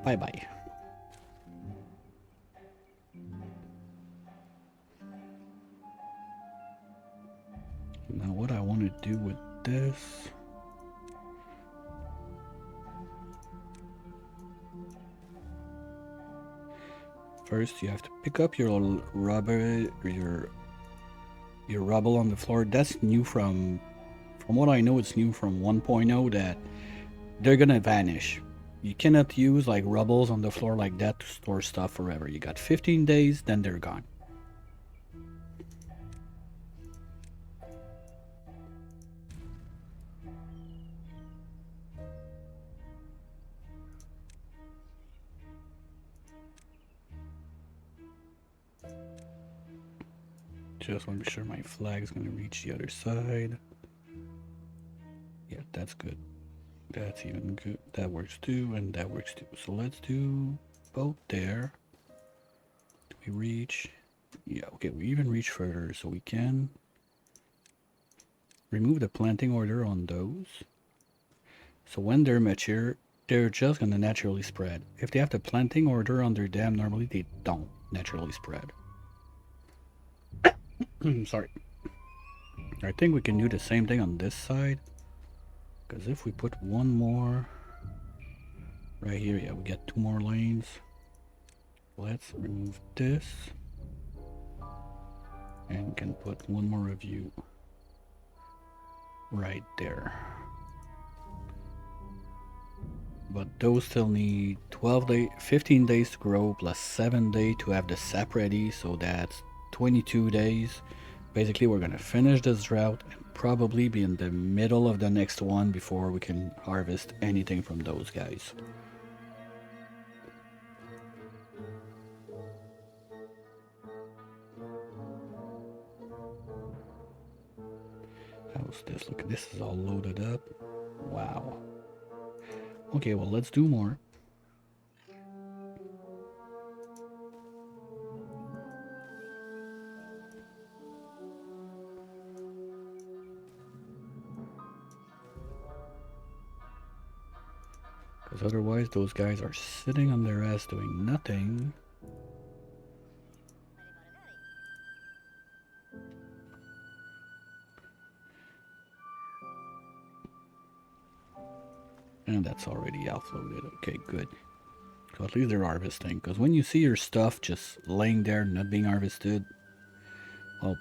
Bye-bye. Now what I want to do with this... First, you have to pick up your rubber, your rubble on the floor. That's new from what I know, it's new from 1.0 that they're gonna vanish. You cannot use like rubbles on the floor like that to store stuff forever. You got 15 days, then they're gone. Just want to be sure my flag's going to reach the other side. Yeah, that's good. That's even good. That works too, and that works too. So let's do both there. Do we reach? Yeah, okay, we even reach further, so we can remove the planting order on those. So when they're mature, they're just going to naturally spread. If they have the planting order under them, normally they don't naturally spread. Sorry. I think we can do the same thing on this side. Because if we put one more right here, yeah, we get 2 more lanes. Let's remove this. And we can put one more of you right there. But those still need 15 days to grow plus 7 days to have the sap ready, so that's 22 days. Basically, we're gonna finish this drought and probably be in the middle of the next one before we can harvest anything from those guys. How's this? Look, this is all loaded up. Wow. Okay, well, let's do more. Because otherwise, those guys are sitting on their ass doing nothing. And that's already offloaded. Okay, good. So at least they're harvesting. Because when you see your stuff just laying there, not being harvested, well,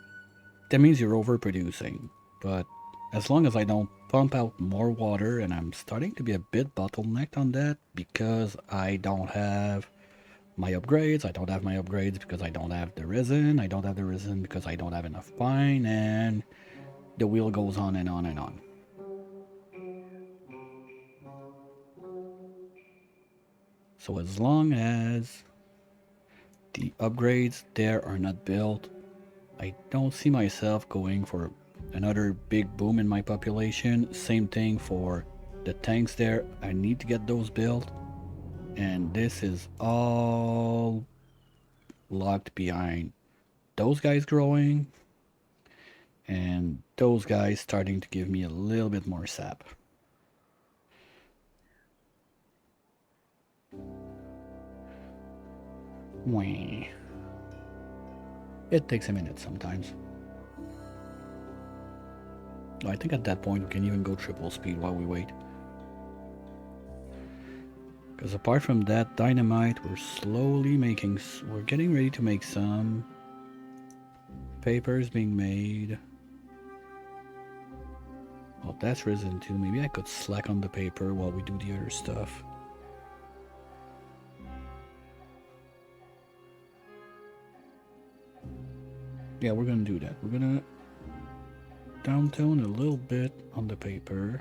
that means you're overproducing. But as long as I don't pump out more water, and I'm starting to be a bit bottlenecked on that because I don't have my upgrades. I don't have my upgrades because I don't have the resin. I don't have the resin because I don't have enough pine, and the wheel goes on and on and on. So as long as the upgrades there are not built, I don't see myself going for another big boom in my population. Same thing for the tanks there. I need to get those built. And this is all locked behind those guys growing and those guys starting to give me a little bit more sap. Wah. It takes a minute sometimes. I think at that point we can even go triple speed while we wait. Because apart from that dynamite, we're getting ready to make some papers being made. Well, that's risen too. Maybe I could slack on the paper while we do the other stuff. Yeah, we're gonna do that. We're gonna downtone a little bit on the paper.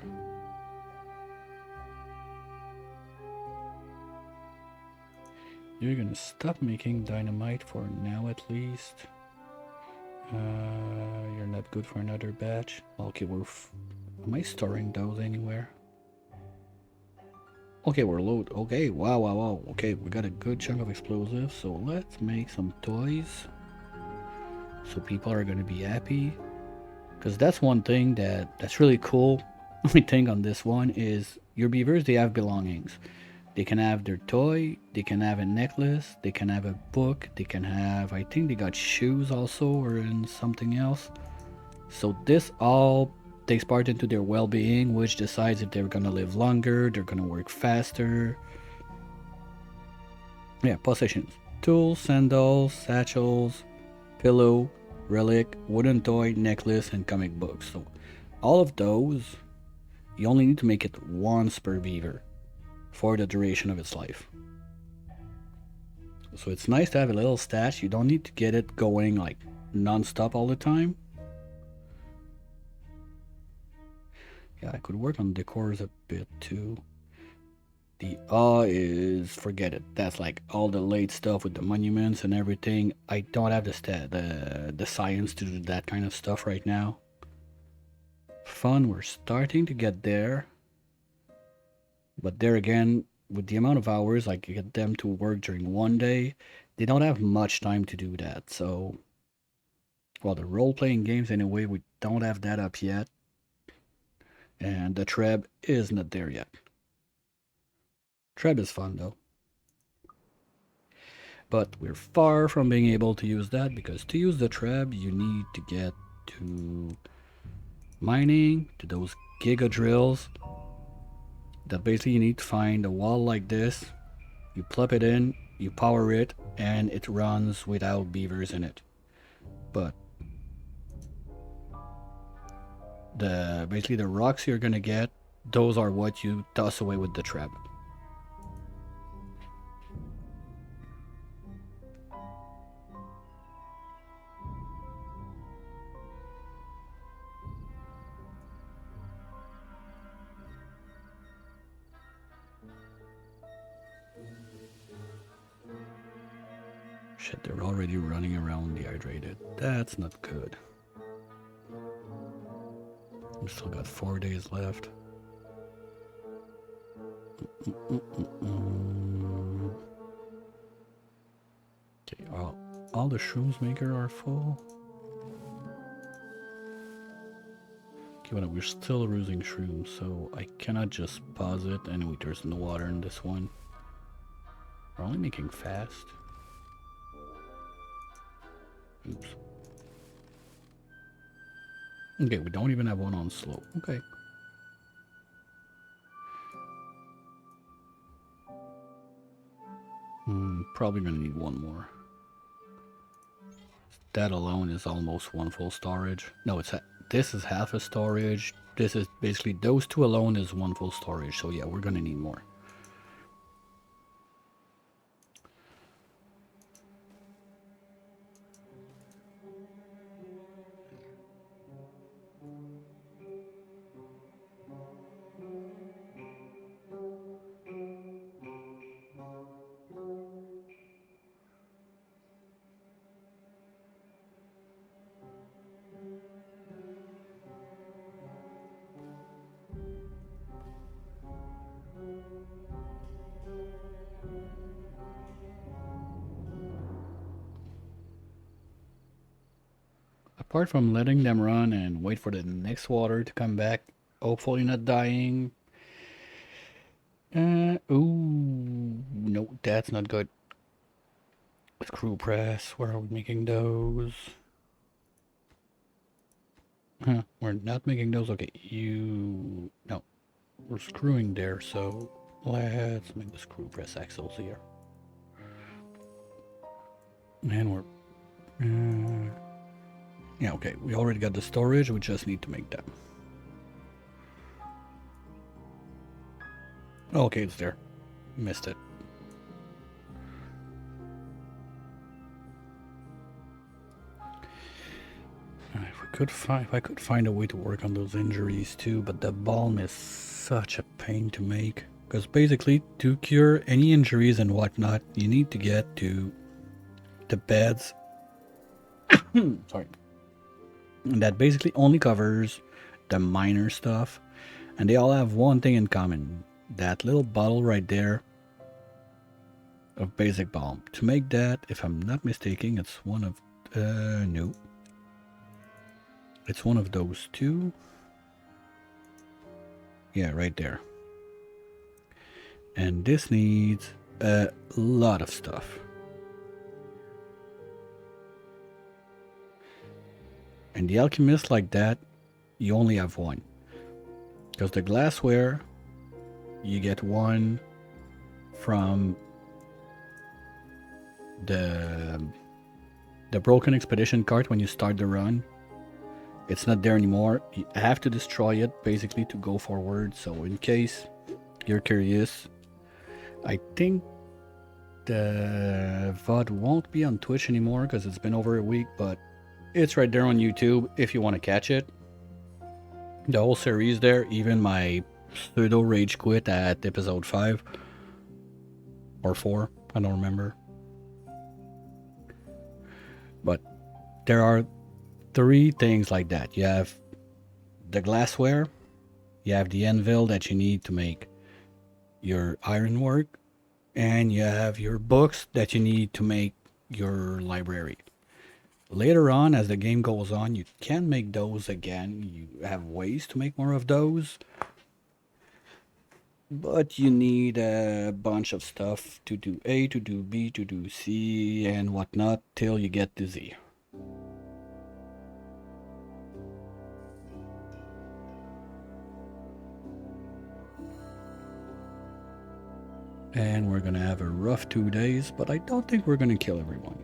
You're gonna stop making dynamite for now at least. You're not good for another batch. Okay, am I storing those anywhere? Okay, we're low. Okay, wow. Okay, we got a good chunk of explosives, so let's make some toys. So people are gonna be happy. Because that's one thing that's really cool. Only thing on this one is your beavers, they have belongings. They can have their toy, they can have a necklace, they can have a book, they can have, I think they got shoes also or in something else. So this all takes part into their well-being, which decides if they're gonna live longer, they're gonna work faster. Yeah, possessions. Tools, sandals, satchels, pillow, relic, wooden toy, necklace, and comic books. So all of those, you only need to make it once per beaver for the duration of its life. So it's nice to have a little stash. You don't need to get it going like non-stop all the time. Yeah, I could work on decors a bit too. The is, forget it. That's like all the late stuff with the monuments and everything. I don't have the science to do that kind of stuff right now. Fun, we're starting to get there. But there again, with the amount of hours I get them to work during one day, they don't have much time to do that. So, well, the role-playing games anyway, we don't have that up yet. And the Treb is not there yet. Treb is fun though. But we're far from being able to use that because to use the Treb, you need to get to mining, to those giga drills. That basically you need to find a wall like this, you plug it in, you power it, and it runs without beavers in it. But basically the rocks you're gonna get, those are what you toss away with the trap. Shit, they're already running around dehydrated. That's not good. We still got 4 days left. Okay, all the shrooms maker are full. Okay, but we're still losing shrooms, so I cannot just pause it. Anyway, there's no water in this one. We're only making fast. Oops. Okay, we don't even have one on slow. Okay. Probably gonna need one more. That alone is almost one full storage. No, this is half a storage. This is basically, those two alone is one full storage. So yeah, we're gonna need more. Apart from letting them run and wait for the next water to come back, hopefully not dying. Ooh, no, that's not good. Screw press, where are we making those? Huh, we're not making those. Okay, no, we're screwing there, so let's make the screw press axles here. And we're, yeah, okay, we already got the storage, we just need to make them. Okay, it's there. Missed it. If I could find a way to work on those injuries too, but the balm is such a pain to make. Because basically, to cure any injuries and whatnot, you need to get to the beds. Sorry. And that basically only covers the minor stuff. And they all have one thing in common. That little bottle right there of basic balm. To make that, if I'm not mistaken, it's one of... no. It's one of those two. Yeah, right there. And this needs a lot of stuff. And the alchemist like that, you only have one. Because the glassware, you get one from the broken expedition cart when you start the run. It's not there anymore. You have to destroy it basically to go forward. So in case you're curious, I think the VOD won't be on Twitch anymore because it's been over a week, but it's right there on YouTube if you want to catch it. The whole series there, even my pseudo rage quit at episode 5 or 4, I don't remember. But there are 3 things like that. You have the glassware, you have the anvil that you need to make your ironwork, and you have your books that you need to make your library. Later on, as the game goes on, you can make those again. You have ways to make more of those. But you need a bunch of stuff to do A, to do B, to do C, and whatnot, till you get to Z. And we're gonna have a rough 2 days, but I don't think we're gonna kill everyone.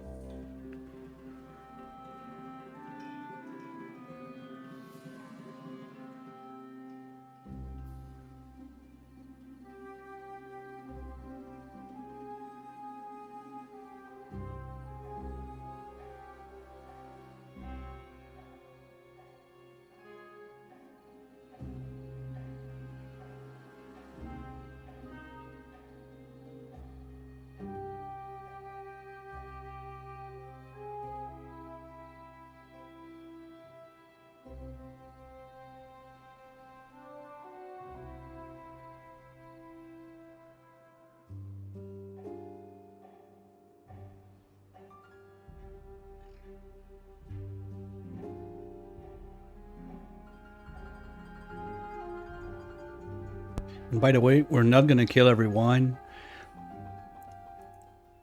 And by the way, we're not gonna kill everyone.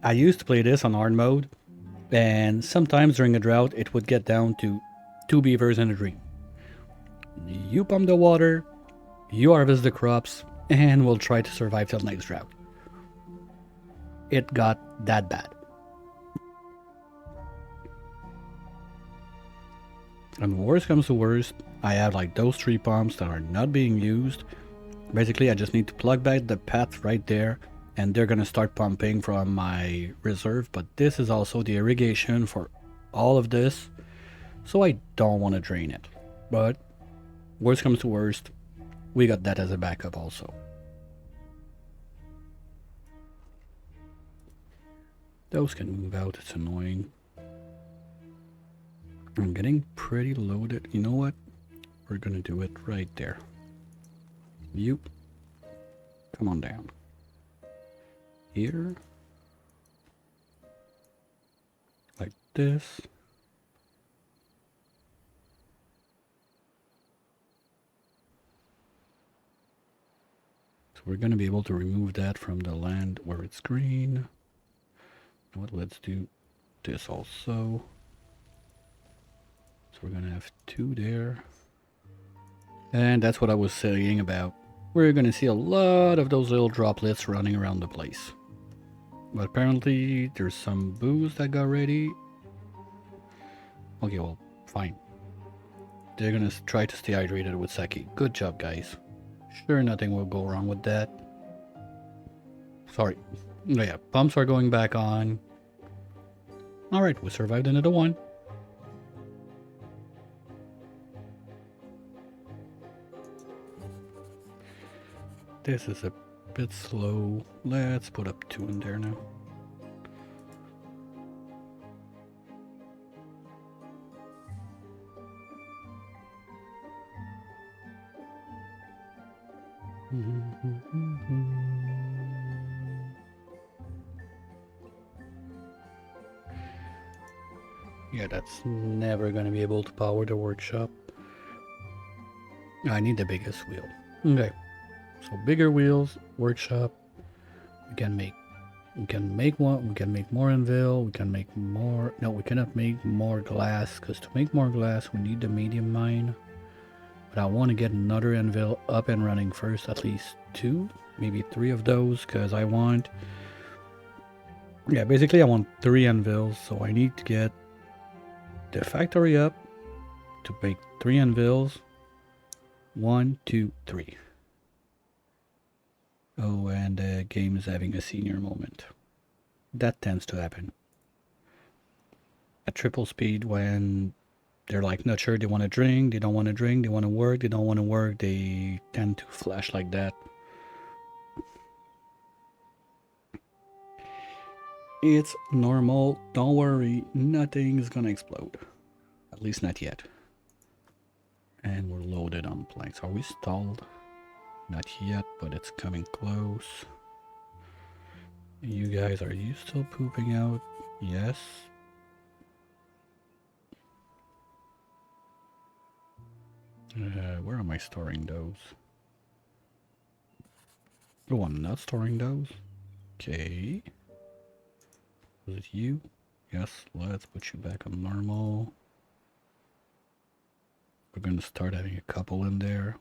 I used to play this on hard mode, and sometimes during a drought, it would get down to 2 beavers in a dream. You pump the water, you harvest the crops, and we'll try to survive till next drought. It got that bad. And worst comes to worst, I have like those 3 pumps that are not being used. Basically, I just need to plug back the path right there, and they're gonna start pumping from my reserve. But this is also the irrigation for all of this, so I don't want to drain it. But worst comes to worst, we got that as a backup also. Those can move out, it's annoying. I'm getting pretty loaded. You know what? We're gonna do it right there. You, come on down. Here. Like this. So we're gonna be able to remove that from the land where it's green. What? Let's do this also. So we're gonna have 2 there. And that's what I was saying about. We're gonna see a lot of those little droplets running around the place. But apparently there's some booze that got ready. Okay, well, fine. They're gonna try to stay hydrated with sake. Good job, guys. Sure, nothing will go wrong with that. Sorry. Oh yeah, pumps are going back on. Alright, we survived another one. This is a bit slow. Let's put up 2 in there now. Yeah, that's never gonna be able to power the workshop. I need the biggest wheel. Okay. So bigger wheels, workshop. We can make one, we can make more anvil, we can make more, no, we cannot make more glass, because to make more glass we need the medium mine. But I want to get another anvil up and running first, at least 2, maybe 3 of those, because I want, yeah, basically I want 3 anvils, so I need to get the factory up to make 3 anvils. 1, 2, 3. Oh, and the game is having a senior moment. That tends to happen. At triple speed, when they're like not sure they want to drink, they don't want to drink, they want to work, they don't want to work, they tend to flash like that. It's normal, don't worry, nothing's gonna explode. At least not yet. And we're loaded on planks. Are we stalled? Not yet, but it's coming close. You guys, are you still pooping out? Yes. Where am I storing those? Oh, I'm not storing those? Okay. Was it you? Yes, let's put you back on normal. We're gonna start having a couple in there.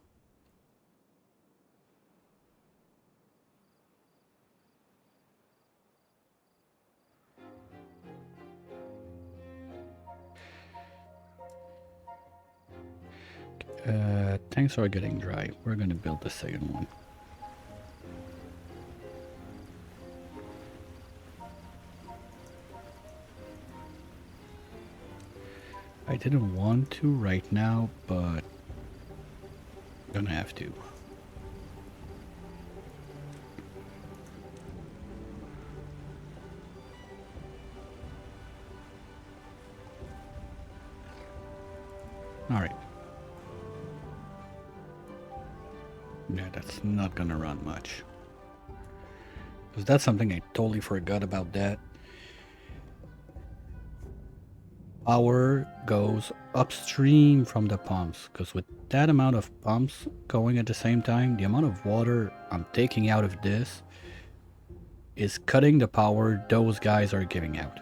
Tanks are getting dry. We're gonna build the second one. I didn't want to right now, but gonna have to. All right. Yeah, that's not gonna run much. Because that's something I totally forgot about that. Power goes upstream from the pumps, because with that amount of pumps going at the same time, the amount of water I'm taking out of this is cutting the power those guys are giving out.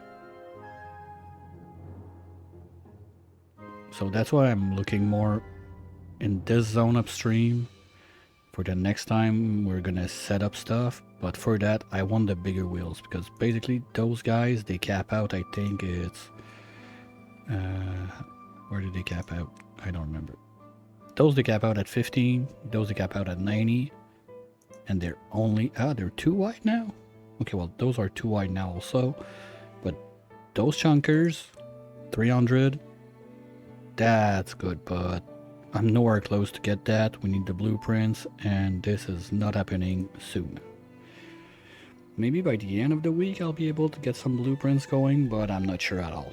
So that's why I'm looking more in this zone upstream for the next time we're gonna set up stuff. But for that, I want the bigger wheels, because basically those guys, they cap out, I think it's where did they cap out? I don't remember. Those they cap out at 15, those they cap out at 90, and they're only they're too wide now. Okay, well those are too wide now also, but those chunkers 300, that's good, but I'm nowhere close to get that. We need the blueprints, and this is not happening soon. Maybe by the end of the week I'll be able to get some blueprints going, but I'm not sure at all.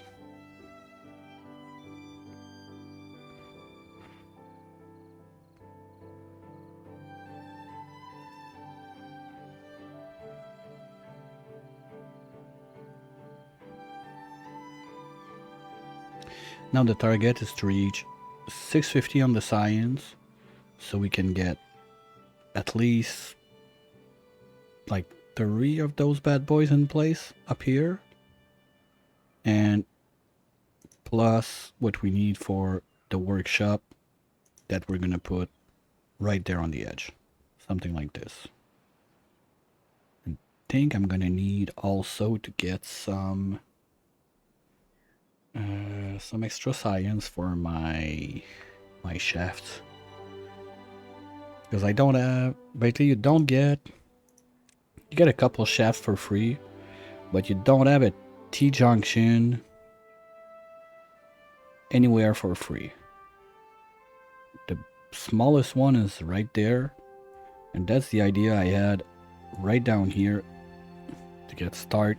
Now the target is to reach 650 on the science, so we can get at least like 3 of those bad boys in place up here, and plus what we need for the workshop that we're gonna put right there on the edge, something like this. I think I'm gonna need also to get some extra science for my shafts, because I don't have, basically you get a couple shafts for free, but you don't have a T-junction anywhere for free. The smallest one is right there, and that's the idea I had right down here to get start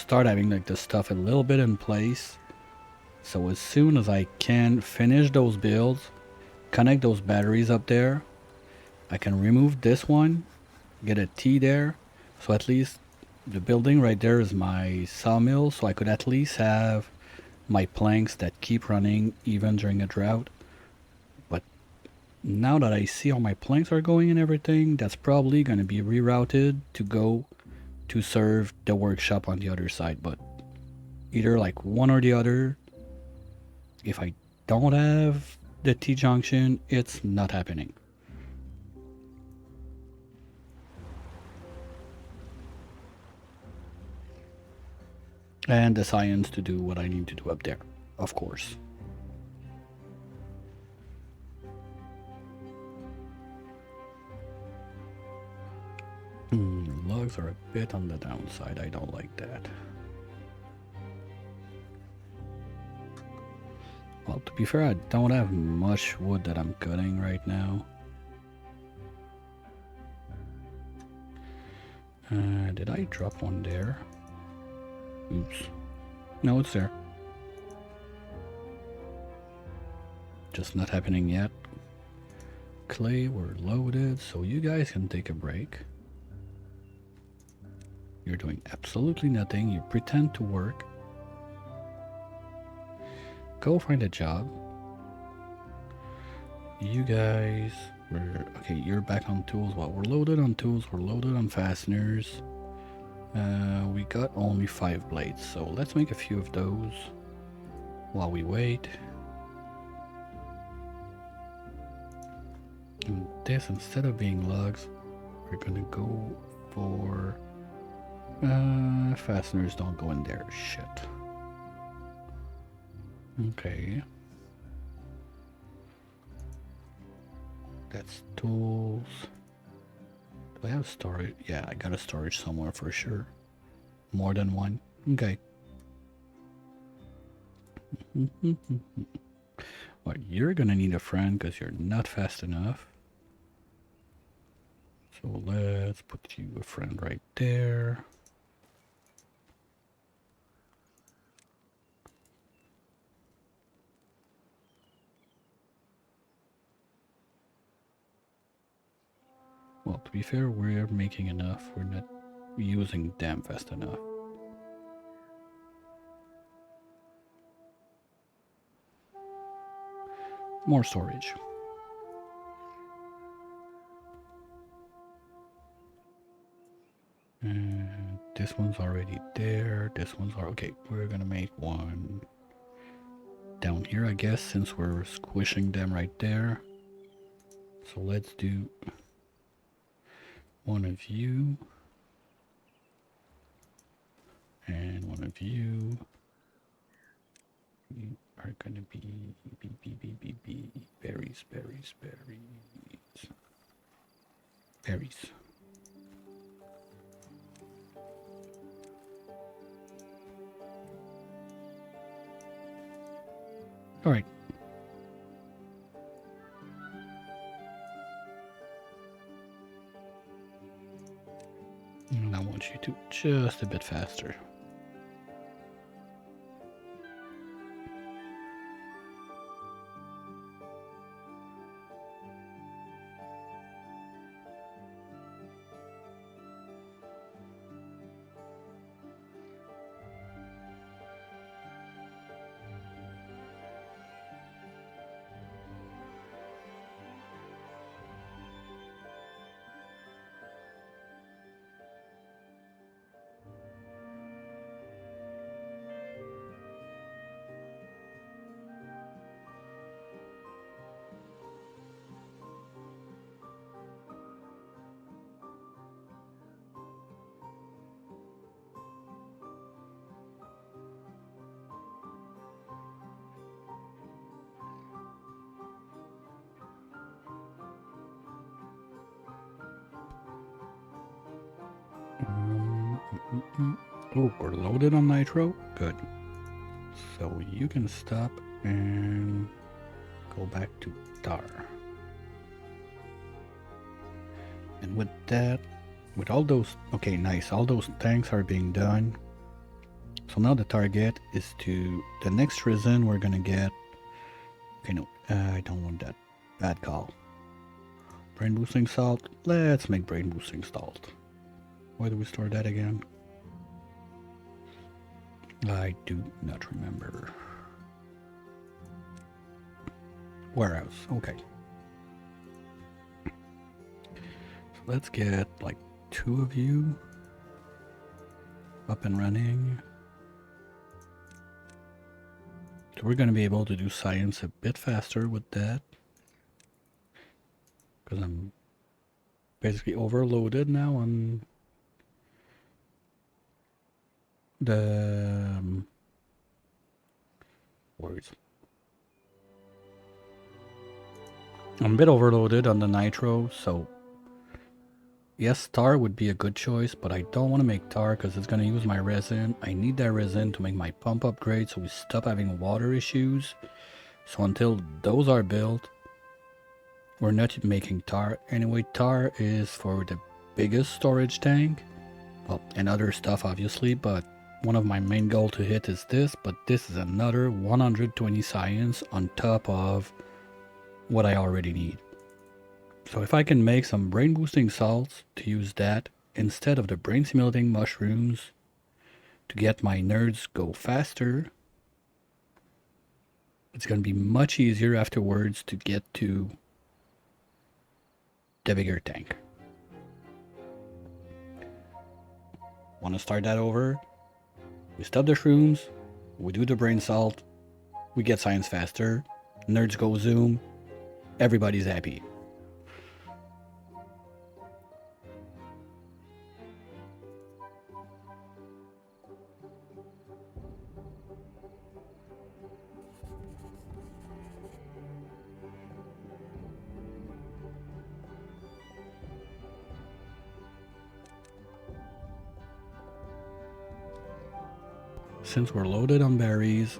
having like the stuff a little bit in place. So as soon as I can finish those builds, connect those batteries up there, I can remove this one, get a T there, so at least the building right there is my sawmill, so I could at least have my planks that keep running even during a drought. But now that I see how my planks are going and everything, that's probably going to be rerouted to go to serve the workshop on the other side. But either like one or the other, if I don't have the T-junction, it's not happening. And the science to do what I need to do up there, of course. Logs are a bit on the downside. I don't like that. Well, to be fair, I don't have much wood that I'm cutting right now. Did I drop one there? Oops. No, it's there. Just not happening yet. Clay, we're loaded, so you guys can take a break. You're doing absolutely nothing. You pretend to work. Go find a job. You guys were okay. You're back on tools. Well, we're loaded on tools. We're loaded on fasteners. We got only 5 blades, so let's make a few of those while we wait. And this, instead of being logs, we're gonna go for fasteners. Don't go in there. Shit. Okay. That's tools. Do I have storage? Yeah, I got a storage somewhere for sure. More than one. Okay. Well, you're gonna need a friend because you're not fast enough. So let's put you a friend right there. Well, to be fair, we're making enough. We're not using them fast enough. More storage. And this one's already there. This one's already... Okay, we're gonna make one down here, I guess, since we're squishing them right there. So let's do one of you. And one of you. You are gonna be berries, berries, berries. Berries. Alright. And I want you to just a bit faster. Oh, we're loaded on nitro? Good. So you can stop and go back to tar. And with that, with all those, okay, nice, all those tanks are being done. So now the target is to the next resin we're gonna get. Okay, no, I don't want that. Bad call. Brain boosting salt. Let's make brain boosting salt. Why do we store that again? I do not remember. Warehouse, okay. So let's get like 2 of you up and running. So we're going to be able to do science a bit faster with that. Because I'm basically overloaded now on the words. I'm a bit overloaded on the nitro, so yes, tar would be a good choice, but I don't want to make tar because it's going to use my resin. I need that resin to make my pump upgrade so we stop having water issues. So until those are built, we're not making tar. Anyway, tar is for the biggest storage tank. Well, and other stuff obviously, but one of my main goals to hit is this, but this is another 120 science on top of what I already need. So if I can make some brain boosting salts to use that instead of the brain stimulating mushrooms to get my nerds go faster, it's going to be much easier afterwards to get to the bigger tank. Want to start that over? We stop the shrooms, we do the brain salt, we get science faster, nerds go zoom, everybody's happy. Since we're loaded on berries,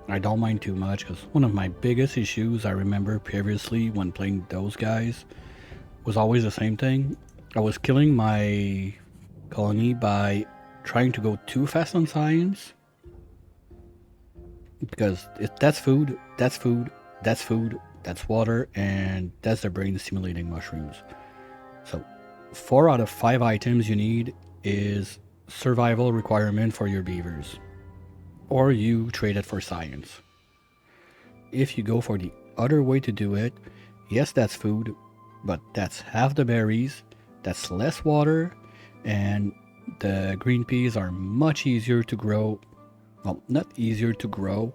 I don't mind too much because one of my biggest issues I remember previously when playing those guys was always the same thing. I was killing my colony by trying to go too fast on science because that's food, that's food, that's food, that's water, and that's the brain stimulating mushrooms. So 4 out of 5 items you need is survival requirement for your beavers, or you trade it for science. If you go for the other way to do it. Yes, that's food, but that's half the berries, that's less water, and the green peas are much easier to grow. Well, not easier to grow,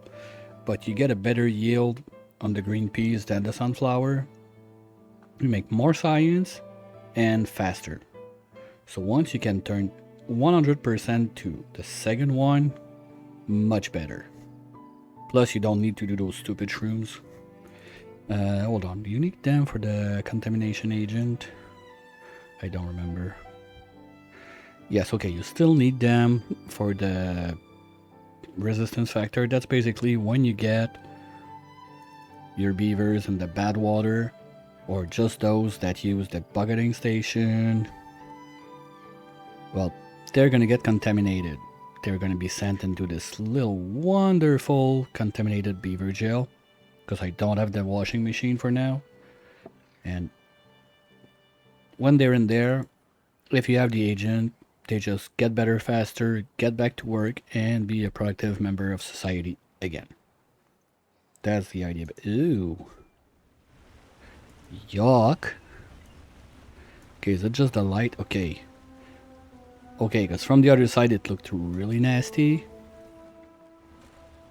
but you get a better yield on the green peas than the sunflower. You make more science and faster. So once you can turn 100% to the second one, much better. Plus, you don't need to do those stupid shrooms. Hold on, do you need them for the contamination agent? I don't remember. Yes, okay, you still need them for the resistance factor. That's basically when you get your beavers in the bad water, or just those that use the bucketing station. Well, they're gonna get contaminated. They're gonna be sent into this little wonderful contaminated beaver jail, because I don't have the washing machine for now. And when they're in there, if you have the agent, they just get better faster, get back to work, and be a productive member of society again. That's the idea. Ooh. Yuck. Okay, is it just the light? Okay. Okay, because from the other side it looked really nasty.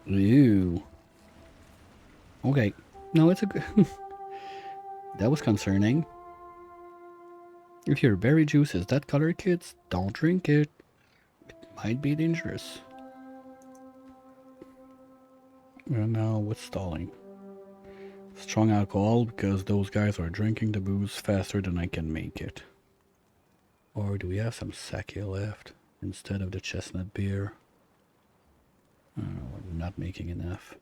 Ew. Okay. No, it's a good... That was concerning. If your berry juice is that color, kids, don't drink it. It might be dangerous. And now what's stalling? Strong alcohol, because those guys are drinking the booze faster than I can make it. Or do we have some sake left instead of the chestnut beer? Oh, we're not making enough.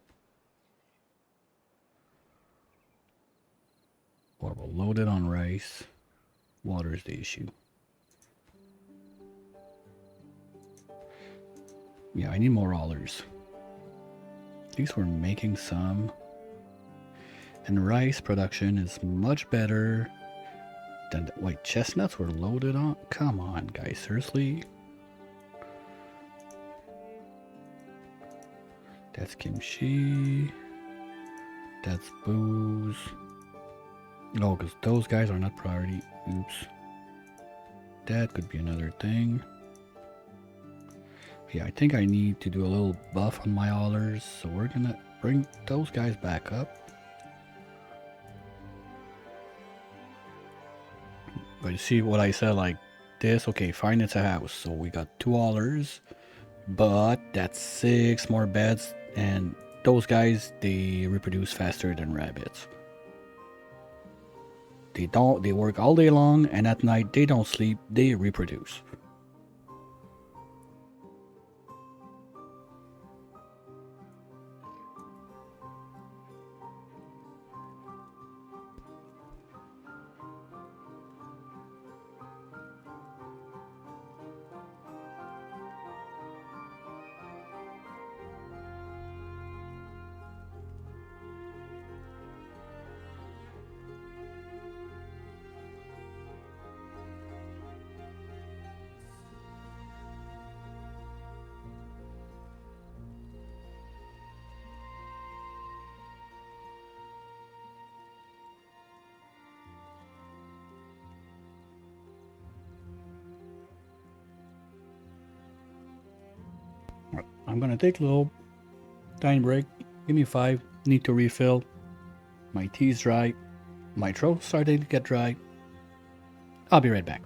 Or we'll load it on rice. Water's the issue. Yeah, I need more rollers. At least we're making some. And rice production is much better than... Wait, chestnuts were loaded on? Come on, guys, seriously? That's kimchi. That's booze. No, because those guys are not priority. Oops. That could be another thing. Yeah, I think I need to do a little buff on my haulers, so we're gonna bring those guys back up. But you see what I said, like this? Okay, fine, it's a house. So we got 2 haulers, but that's 6 more beds, and those guys, they reproduce faster than rabbits. They work all day long, and at night they don't sleep, they reproduce. I'm gonna take a little tiny break. Give me 5. Need to refill. My tea's dry. My throat's starting to get dry. I'll be right back.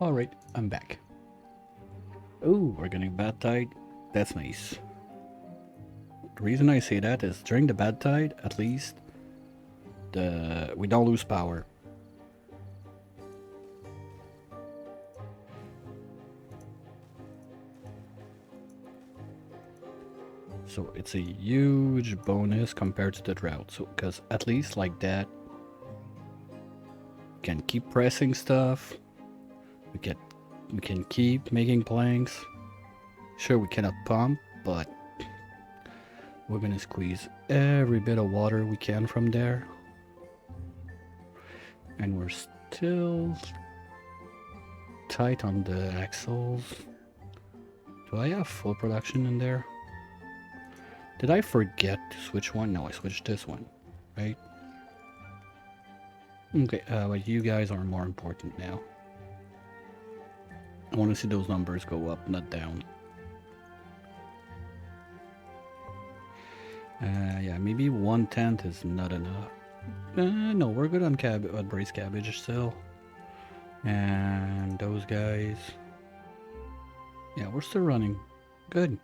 Alright, I'm back. Oh, we're getting bad tide. That's nice. The reason I say that is during the bad tide, at least, we don't lose power. So it's a huge bonus compared to the drought. So, because at least like that, we can keep pressing stuff. We can keep making planks. Sure, we cannot pump, but we're gonna squeeze every bit of water we can from there. And we're still tight on the axles. Do I have full production in there? Did I forget to switch one? No, I switched this one, right? Okay, but you guys are more important now. I want to see those numbers go up, not down. Yeah, maybe 1/10 is not enough. No, we're good on braised cabbage still. And those guys. Yeah, we're still running. Good.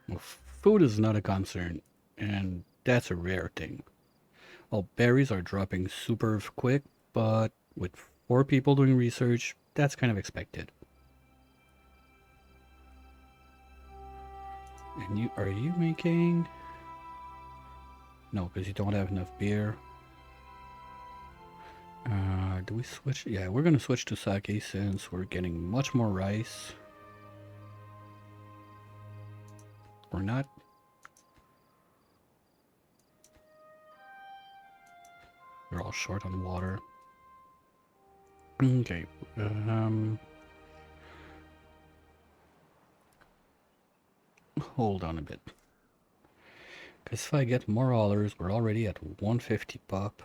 Well, food is not a concern, and that's a rare thing. Well, berries are dropping super quick, but with 4 people doing research, that's kind of expected. And are you making? No, because you don't have enough beer. Do we switch? Yeah, we're gonna switch to sake since we're getting much more rice. We're not. We're all short on water. Okay. Hold on a bit. Because if I get more dollars, we're already at 150 pop.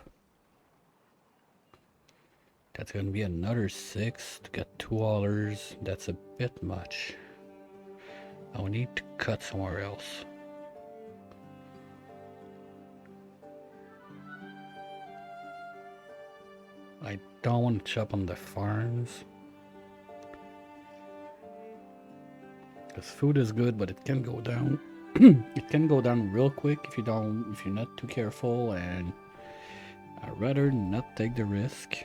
That's going to be another 6 to get $2. That's a bit much. I will need to cut somewhere else. I don't want to chop on the farms. Because food is good, but it can go down. It can go down real quick if you're not too careful, and I'd rather not take the risk.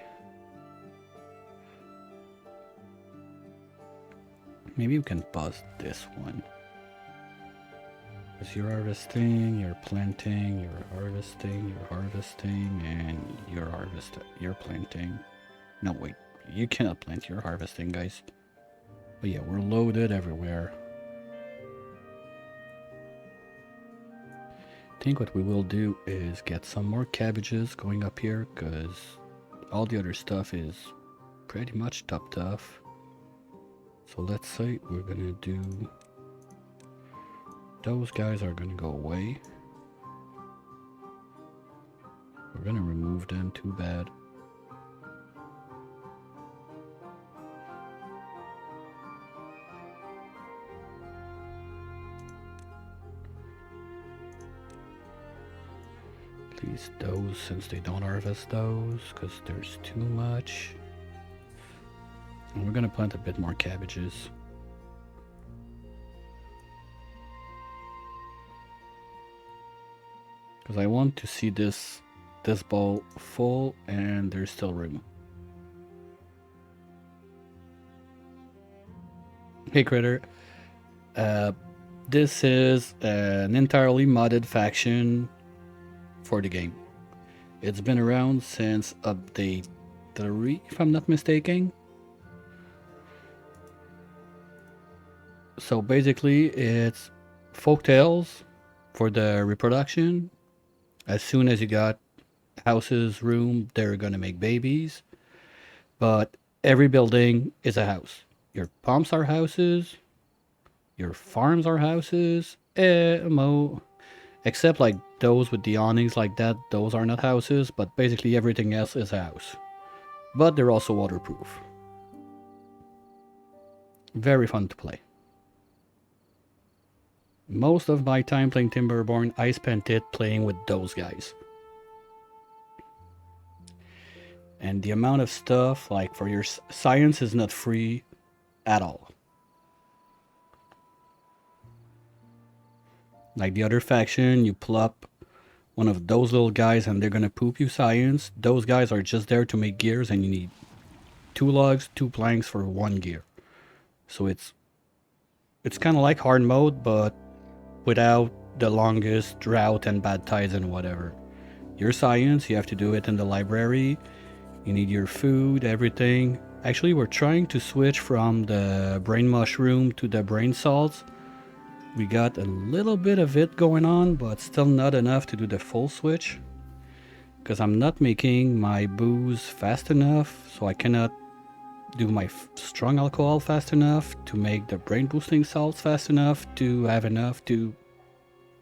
Maybe we can pause this one. Because you're harvesting, you're planting, you're harvesting, and you're planting. No, wait, you cannot plant, you're harvesting, guys. But yeah, we're loaded everywhere. I think what we will do is get some more cabbages going up here, because all the other stuff is pretty much topped off. So let's say we're gonna do, those guys are gonna go away. We're gonna remove them, too bad. At least those, since they don't harvest those, because there's too much. And we're gonna plant a bit more cabbages. Because I want to see this bowl full and there's still room. Hey Critter, this is an entirely modded faction for the game. It's been around since update 3, if I'm not mistaken. So basically it's folktales for the reproduction. As soon as you got houses, room, they're gonna make babies. But every building is a house. Your pumps are houses. Your farms are houses. Except like those with the awnings like that, those are not houses, but basically everything else is a house. But they're also waterproof. Very fun to play. Most of my time playing Timberborn, I spent it playing with those guys. And the amount of stuff, like for your science, is not free at all. Like the other faction, you pull up one of those little guys and they're gonna poop you science. Those guys are just there to make gears, and you need 2 logs, 2 planks for 1 gear. So it's kind of like hard mode, but without the longest drought and bad tides and whatever. Your science, you have to do it in the library. You need your food, everything. Actually, we're trying to switch from the brain mushroom to the brain salts. We got a little bit of it going on, but still not enough to do the full switch. Because I'm not making my booze fast enough, so I cannot do my strong alcohol fast enough to make the brain boosting salts fast enough to have enough to...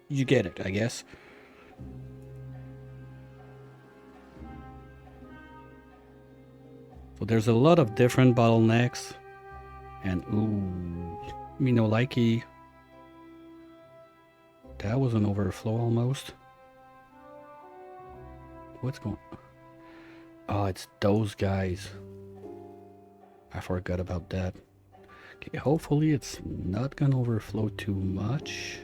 You get it, I guess. So there's a lot of different bottlenecks. And ooh, me no likey. That was an overflow almost. What's going on? Oh, it's those guys. I forgot about that. Okay, hopefully it's not gonna overflow too much.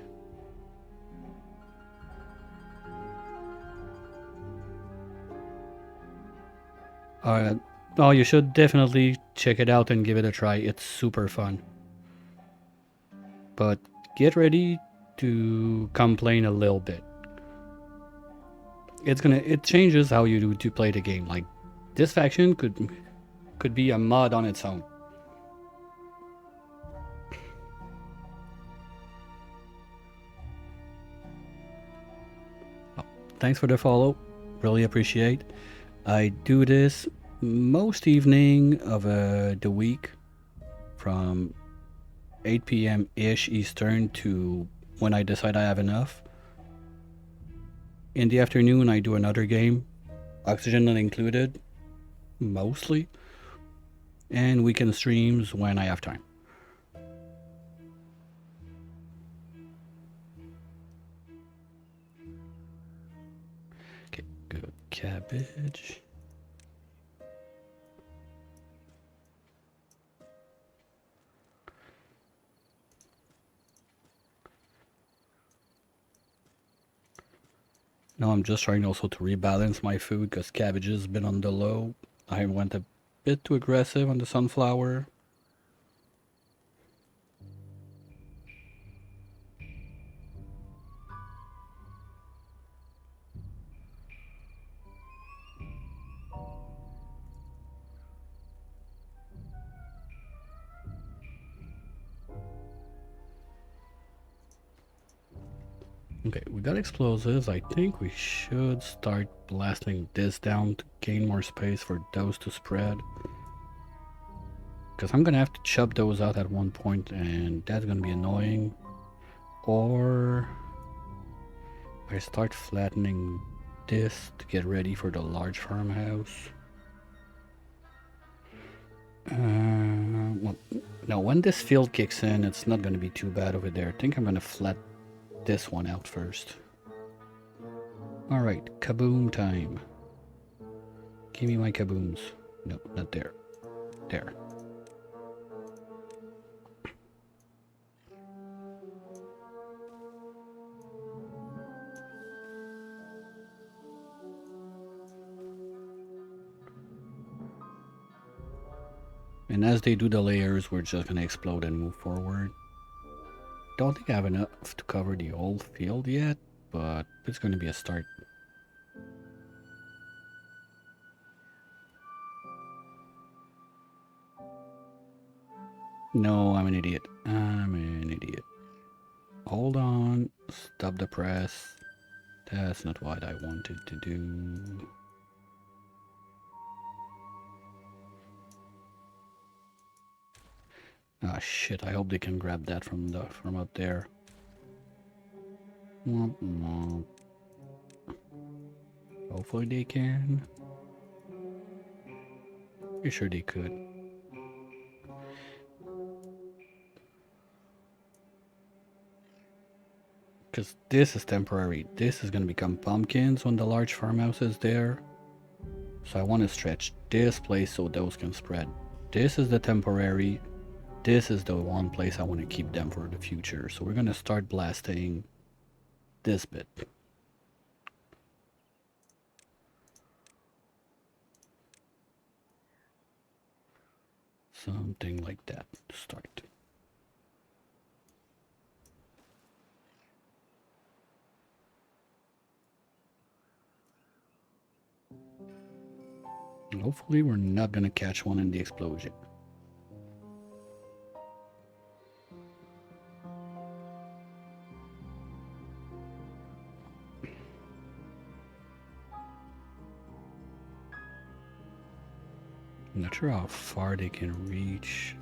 Oh, you should definitely check it out and give it a try. It's super fun. But get ready to complain a little bit. It changes how you do to play the game. Like this faction could be a mod on its own. Oh, thanks for the follow. Really appreciate. I do this most evening of the week from 8 p.m. ish Eastern to when I decide I have enough. In the afternoon, I do another game, oxygen not included, mostly, and weekend streams when I have time. Okay, good cabbage. Now I'm just trying also to rebalance my food because cabbage has been on the low. I went a bit too aggressive on the sunflower. Okay, we got explosives. I think we should start blasting this down to gain more space for those to spread. Because I'm gonna have to chop those out at one point, and that's gonna be annoying. Or I start flattening this to get ready for the large farmhouse. Well, no, when this field kicks in, it's not gonna be too bad over there. I think I'm gonna flat this one out first. Alright, kaboom time. Give me my kabooms. No, not there. There. And as they do the layers, we're just gonna explode and move forward. Don't think I have enough to cover the whole field yet, but it's gonna be a start. No, I'm an idiot. I'm an idiot. Hold on. Stop the press. That's not what I wanted to do. Ah, shit. I hope they can grab that from up there. Hopefully they can. Pretty sure they could. Because this is temporary. This is going to become pumpkins when the large farmhouse is there. So I want to stretch this place so those can spread. This is the temporary. This is the one place I want to keep them for the future. So we're going to start blasting this bit. Something like that to start. And hopefully we're not going to catch one in the explosion. I'm not sure how far they can reach.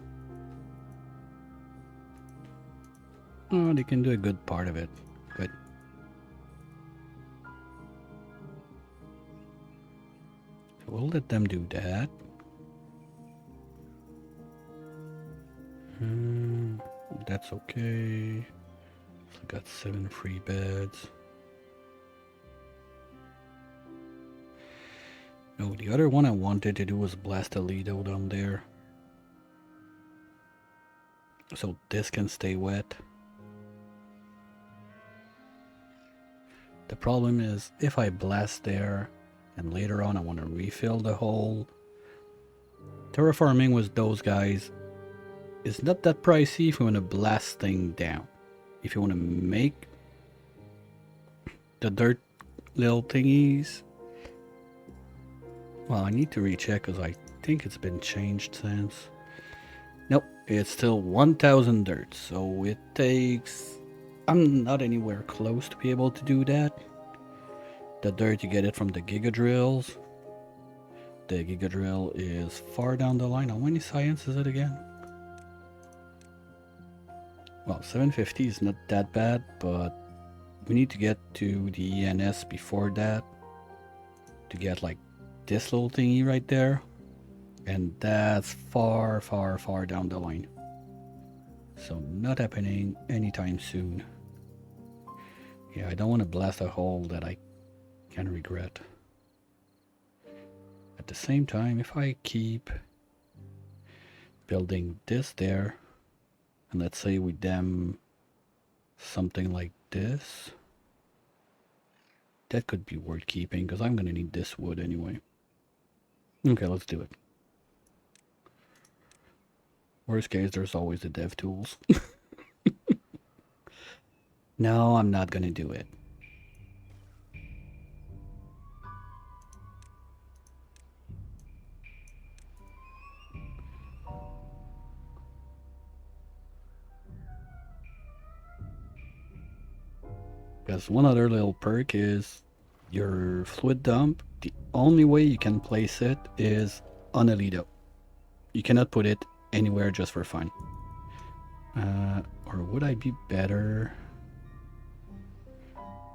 Oh, they can do a good part of it. Good. So we'll let them do that. That's okay. So I got 7 free beds. No, the other one I wanted to do was blast a Lido down there. So this can stay wet. The problem is if I blast there and later on I want to refill the hole, terraforming with those guys is not that pricey if you want to blast things down. If you want to make the dirt little thingies, well, I need to recheck because I think it's been changed since. Nope, it's still 1000 dirt, so it takes... I'm not anywhere close to be able to do that. The dirt, you get it from the Giga Drills. The Giga Drill is far down the line. How many science is it again? Well, 750 is not that bad, but we need to get to the ENS before that to get like this little thingy right there. And that's far, far, far down the line. So not happening anytime soon. Yeah, I don't want to blast a hole that I can regret. At the same time, if I keep building this there, and let's say we dam something like this, that could be worth keeping because I'm going to need this wood anyway. Okay, let's do it. Worst case, there's always the dev tools. No, I'm not going to do it. Because one other little perk is your fluid dump. The only way you can place it is on a Lido. You cannot put it anywhere just for fun. Or would I be better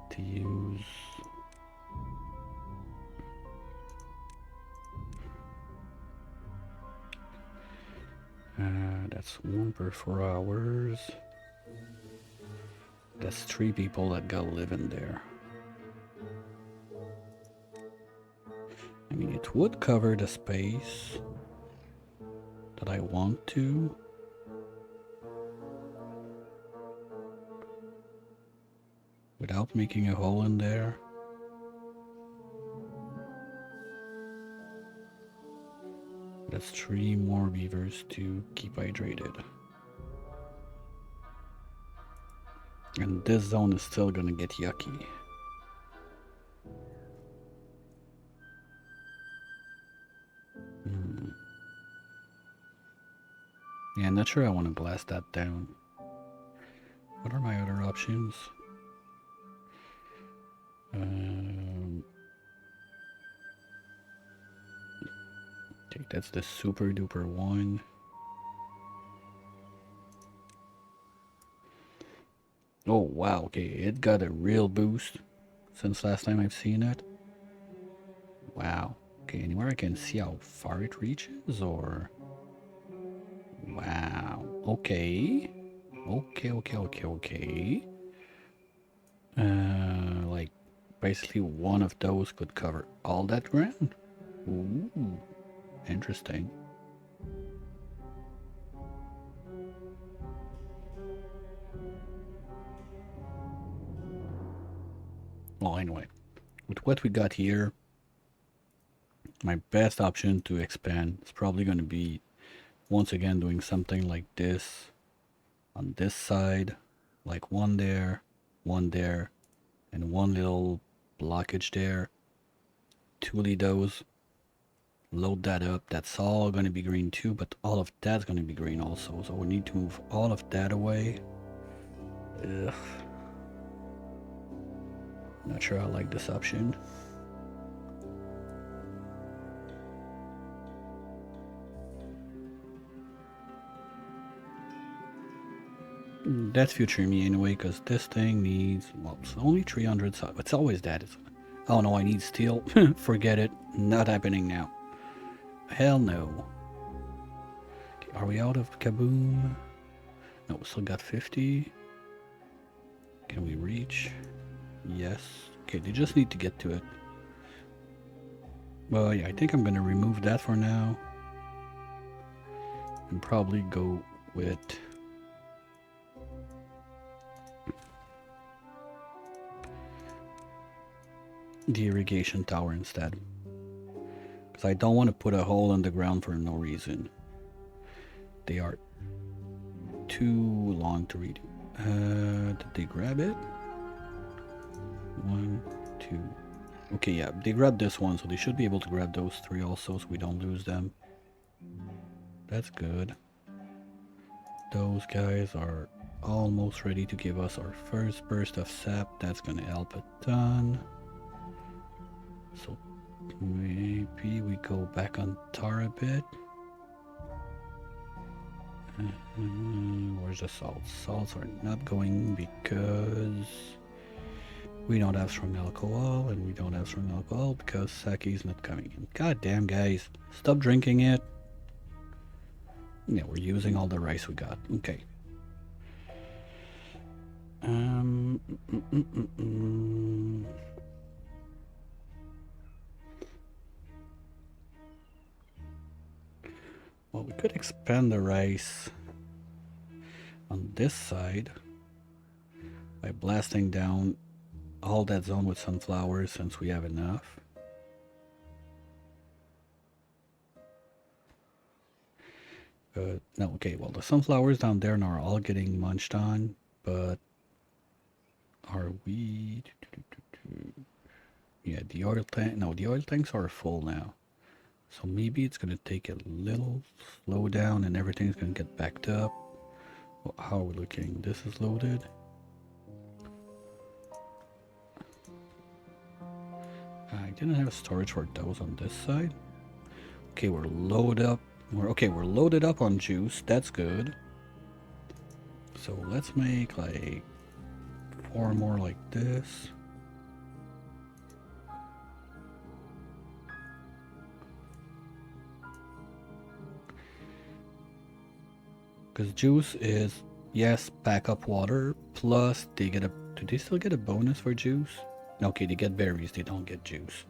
to use... that's 1 per 4 hours. That's 3 people that gotta live in there. I mean, it would cover the space that I want to. Without making a hole in there. That's 3 more beavers to keep hydrated. And this zone is still gonna get yucky. Yeah, I'm not sure I want to blast that down. What are my other options? Okay, that's the super duper one. Oh wow, okay, it got a real boost since last time I've seen it. Wow. Okay, anywhere I can see how far it reaches, or... Wow. Okay. Okay. Like, basically one of those could cover all that ground. Ooh, interesting. Well, anyway, with what we got here, my best option to expand is probably going to be once again doing something like this on this side, like one there, and one little blockage there. Toolie those, load that up. That's all going to be green too, but all of that's going to be green also. So we need to move all of that away. Ugh. Not sure I like this option. That's future me anyway, because this thing needs, well, it's only 300, so it's always that. Oh no, I need steel. Forget it. Not happening now. Hell no. Okay, are we out of Kaboom? No, we still got 50. Can we reach? Yes. Okay, they just need to get to it. Well, yeah, I think I'm gonna remove that for now. And probably go with the irrigation tower instead. Because I don't want to put a hole in the ground for no reason. They are too long to read. Did they grab it? 1, 2. Okay, yeah, they grabbed this one, so they should be able to grab those 3 also, so we don't lose them. That's good. Those guys are almost ready to give us our first burst of sap. That's gonna help a ton. So maybe we go back on tar a bit. Where's the salts? Salts are not going because we don't have strong alcohol, and we don't have strong alcohol because sake is not coming in. God damn, guys. Stop drinking it. Yeah, we're using all the rice we got. Okay. Well, we could expand the rice on this side by blasting down all that zone with sunflowers since we have enough. No, okay, well, the sunflowers down there are all getting munched on, but are we... Yeah, the oil tank... No, the oil tanks are full now. So maybe it's going to take a little slow down and everything's going to get backed up. Well, how are we looking? This is loaded. I didn't have storage for those on this side. Okay, we're loaded up. We're loaded up on juice. That's good. So let's make like 4 more like this. Because juice is, yes, backup water, plus they get a... Do they still get a bonus for juice? Okay, they get berries, they don't get juice.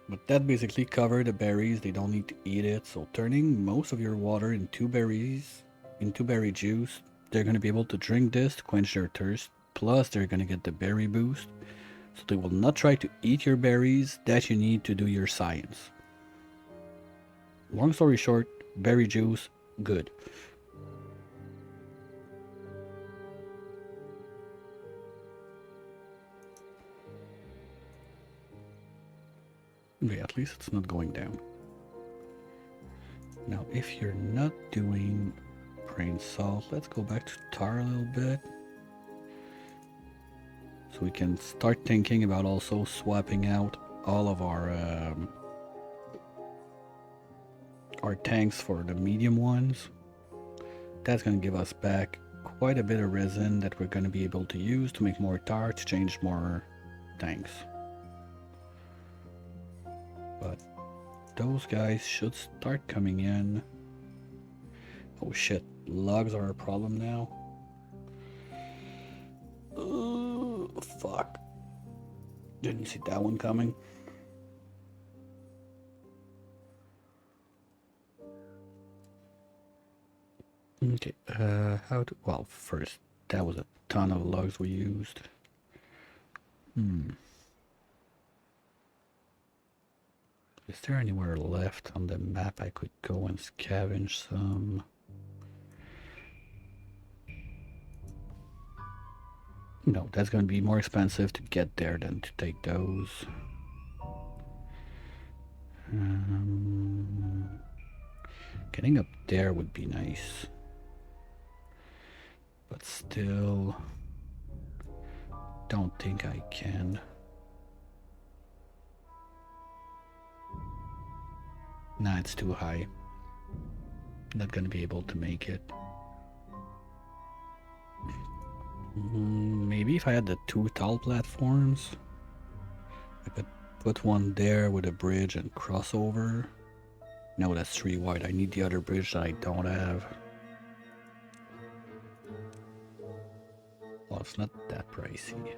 But that basically covers the berries, they don't need to eat it. So turning most of your water into berries, into berry juice, they're going to be able to drink this to quench their thirst. Plus they're going to get the berry boost. So they will not try to eat your berries that you need to do your science. Long story short, berry juice, good. Okay, at least it's not going down. Now, if you're not doing grain salt, let's go back to tar a little bit. So we can start thinking about also swapping out all of our tanks for the medium ones. That's going to give us back quite a bit of resin that we're going to be able to use to make more tar to change more tanks. But those guys should start coming in. Oh shit, logs are a problem now. Fuck. Didn't see that one coming. Okay, how to, well, first, that was a ton of logs we used. Is there anywhere left on the map I could go and scavenge some? No, that's going to be more expensive to get there than to take those. Getting up there would be nice. But still, don't think I can. Nah, it's too high. Not gonna be able to make it. Maybe if I had the two tall platforms, I could put one there with a bridge and cross over. No, that's 3 wide. I need the other bridge that I don't have. Well, it's not that pricey.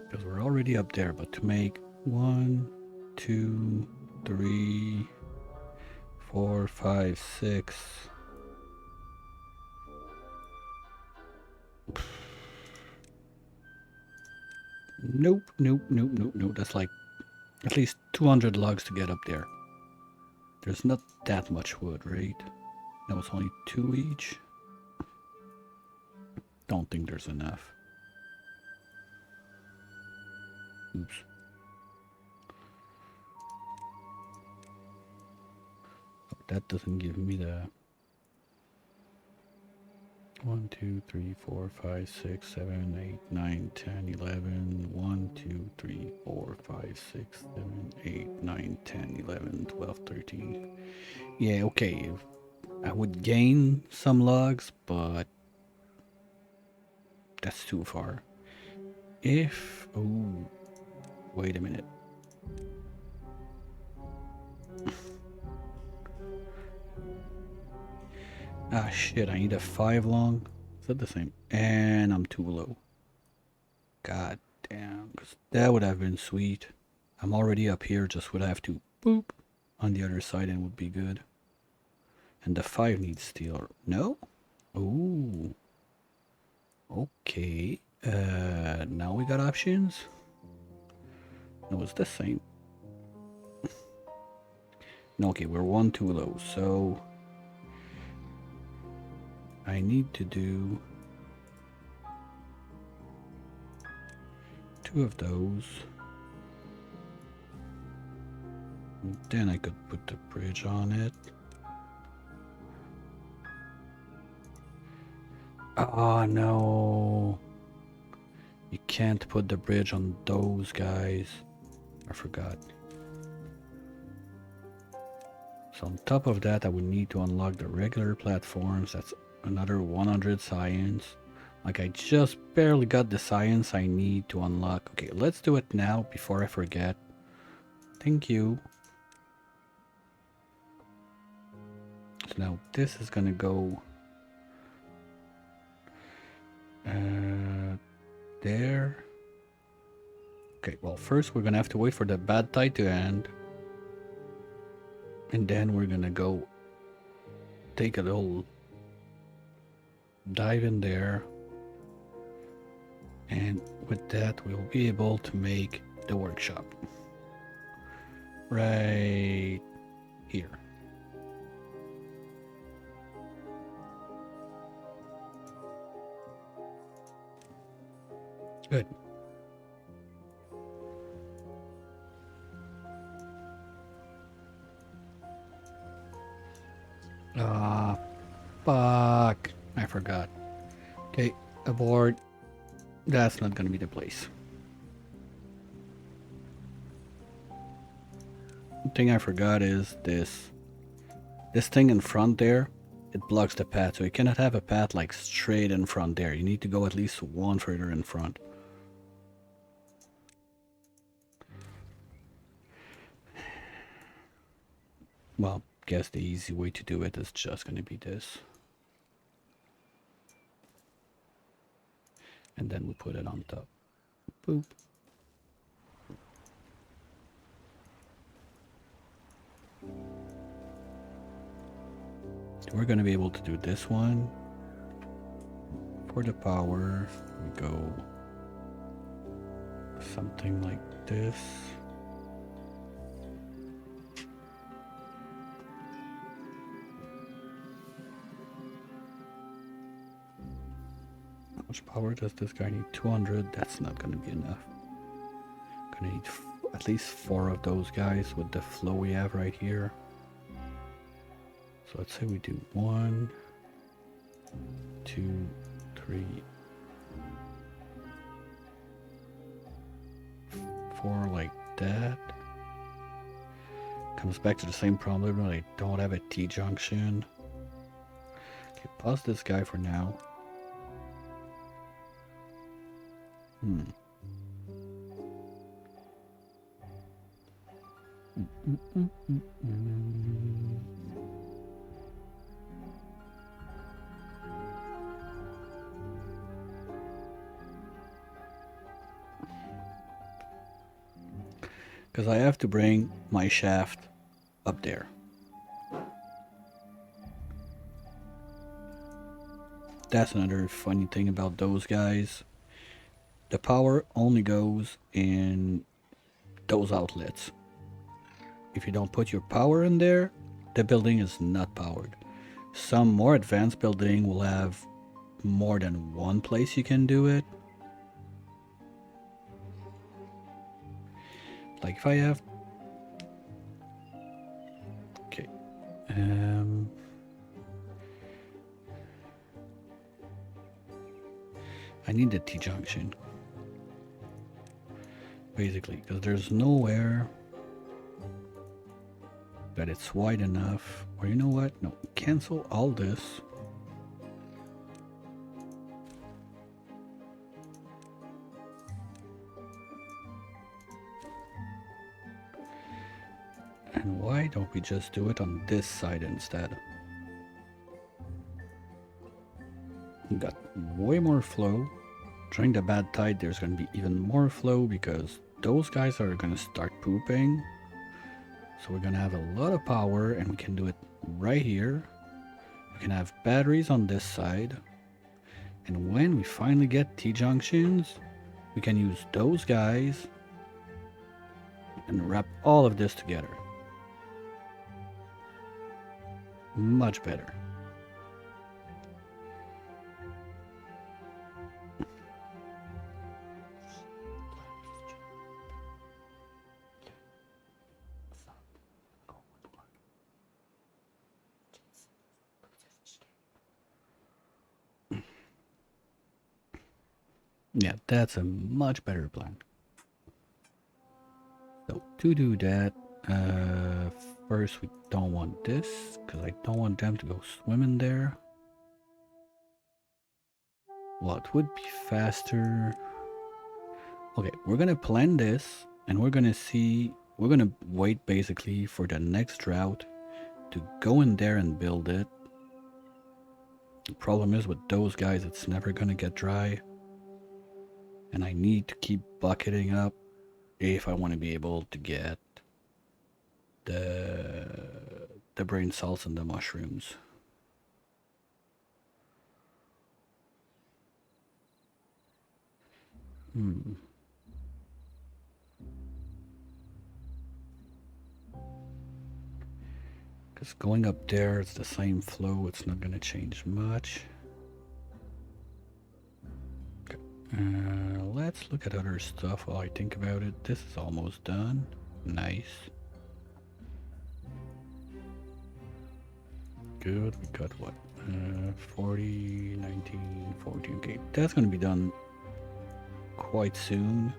Because we're already up there, but to make 1, 2, 3, 4, 5, 6. Nope, nope, nope, nope, nope. That's like at least 200 logs to get up there. There's not that much wood, right? No, it's only 2 each. Don't think there's enough. Oops. Oh, that doesn't give me the 1, 2, 3, 4, 5, 6, 7, 8, 9, 10, 11. 1, 2, 3, 4, 5, 6, 7, 8, 9, 10, 11, 12, 13. Yeah, okay. I would gain some logs, but that's too far. If... Oh, wait a minute. Ah, shit, I need a 5 long. Is that the same? And I'm too low. God damn, because that would have been sweet. I'm already up here, just would have to boop on the other side and would be good. And the 5 needs steel. No? Ooh. Okay. Now we got options? No, it's the same. No, okay, we're 1 too low, so... I need to do 2 of those. And then I could put the bridge on it. Oh no. You can't put the bridge on those guys. I forgot. So on top of that, I would need to unlock the regular platforms. That's another 100 science. Like, I just barely got the science I need to unlock. Okay, let's do it now before I forget. Thank you. So now this is gonna go there. Okay, well, first we're gonna have to wait for the bad tide to end. And then we're gonna go take a little dive in there. And with that, we'll be able to make the workshop. Right here. Good. Ah, fuck. I forgot. Okay, abort. That's not gonna be the place. The thing I forgot is this. This thing in front there, it blocks the path. So you cannot have a path like straight in front there. You need to go at least 1 further in front. Well, guess the easy way to do it is just gonna be this. And then we put it on top. Boop. We're gonna be able to do this one. For the power, we go something like this. How much power does this guy need? 200. That's not gonna be enough. Gonna need at least 4 of those guys with the flow we have right here. So let's say we do 1, 2, 3, 4 like that. Comes back to the same problem. I don't have a T-junction. Okay, pause this guy for now. Because I have to bring my shaft up there. That's another funny thing about those guys. The power only goes in those outlets. If you don't put your power in there, the building is not powered. Some more advanced building will have more than one place you can do it. Like if I have... Okay. I need the T-junction. Basically, because there's nowhere that it's wide enough. Or you know what? No, cancel all this. And why don't we just do it on this side instead? We got way more flow. During the bad tide, there's going to be even more flow because those guys are going to start pooping. So we're going to have a lot of power and we can do it right here. We can have batteries on this side. And when we finally get T-junctions, we can use those guys and wrap all of this together. Much better. Yeah, that's a much better plan. So to do that, first we don't want this, because I don't want them to go swimming there. What would be faster? Okay, we're gonna plan this, and we're gonna see, we're gonna wait basically for the next drought to go in there and build it. The problem is with those guys, it's never gonna get dry. And I need to keep bucketing up if I want to be able to get the brain salts and the mushrooms. Because going up there, it's the same flow. It's not going to change much. Okay. Let's look at other stuff while I think about it. This is almost done. Nice. Good. We got what? 40, 19, 14. Okay, that's going to be done quite soon.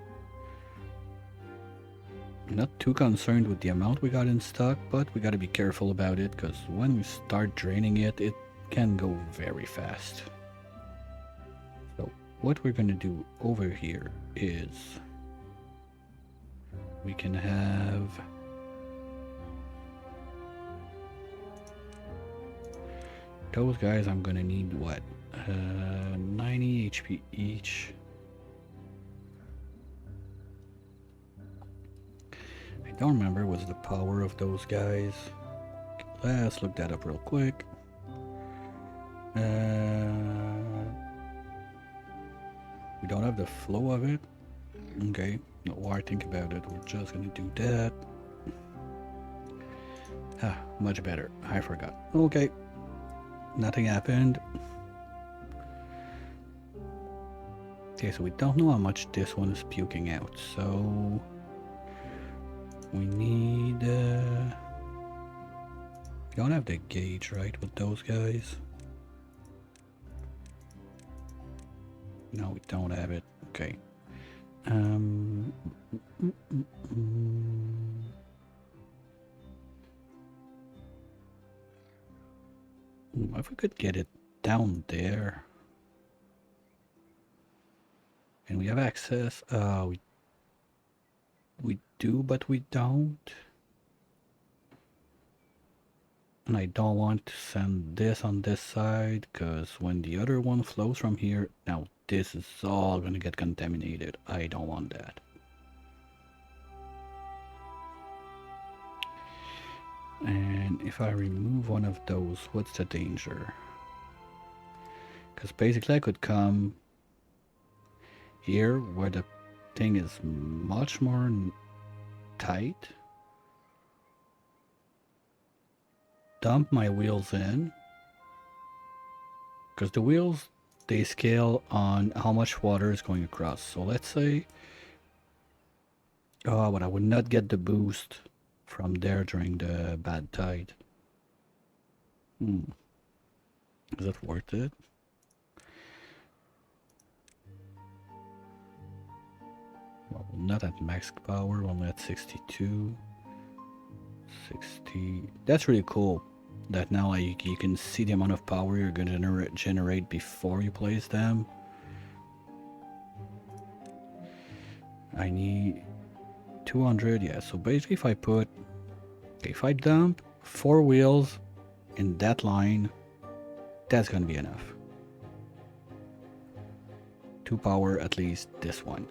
Not too concerned with the amount we got in stock, but we got to be careful about it because when we start draining it, it can go very fast. So what we're going to do over here is we can have those guys. I'm going to need what? 90 HP each. I don't remember what's the power of those guys. Let's look that up real quick. We don't have the flow of it. Okay, no more I think about it. We're just gonna do that. Ah, much better. I forgot. Okay, nothing happened. Okay, so we don't know how much this one is puking out, so we need. We don't have the gauge, right, with those guys? No, we don't have it. Okay. If we could get it down there. And we have access. We do, but we don't. And I don't want to send this on this side, because when the other one flows from here, now this is all gonna get contaminated. I don't want that. And if I remove one of those, what's the danger? Because basically I could come here where the thing is much more tight. Dump my wheels in. Because the wheels, they scale on how much water is going across. So let's say, oh, but I would not get the boost from there during the bad tide. Is that worth it? Well, not at max power, only at 62. 60. That's really cool. That now you can see the amount of power you're going to generate before you place them. I need 200, yeah. So basically if I put, okay, if I dump 4 wheels in that line, that's going to be enough to power at least this one.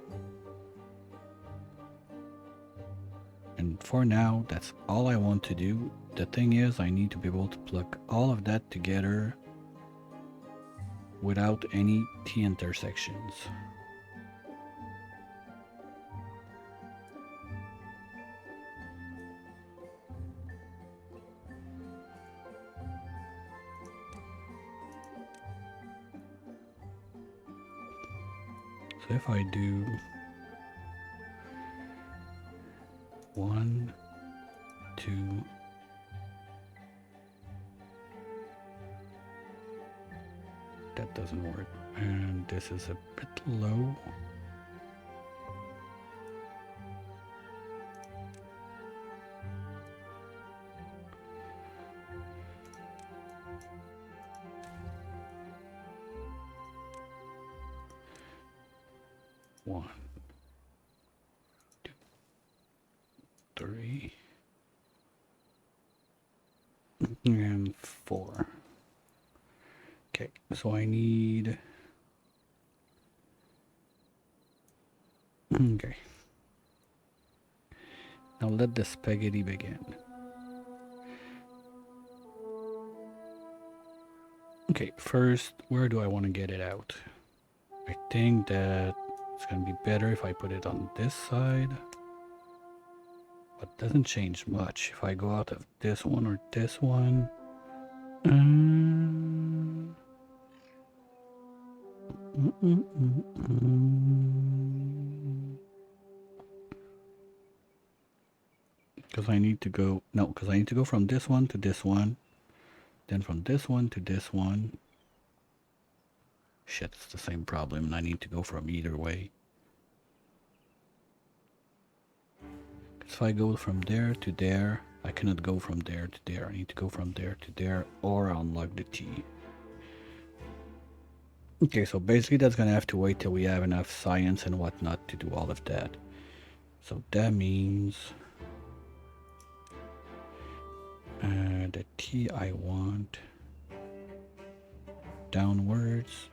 And for now, that's all I want to do. The thing is, I need to be able to plug all of that together without any T intersections. So if I do 1, 2, that doesn't work, and this is a bit low. One, 2, 3, and 4. Okay, so I need. Okay. Now let the spaghetti begin. Okay, first, where do I want to get it out? I think that it's gonna be better if I put it on this side. But it doesn't change much if I go out of this one or this one. Because I need to go, no, because I need to go from this one to this one, then from this one to this one. Shit, it's the same problem, and I need to go from either way. Because if I go from there to there, I cannot go from there to there. I need to go from there to there, or I'll unlock the T. Okay, so basically that's gonna have to wait till we have enough science and whatnot to do all of that. So that means the T I want downwards.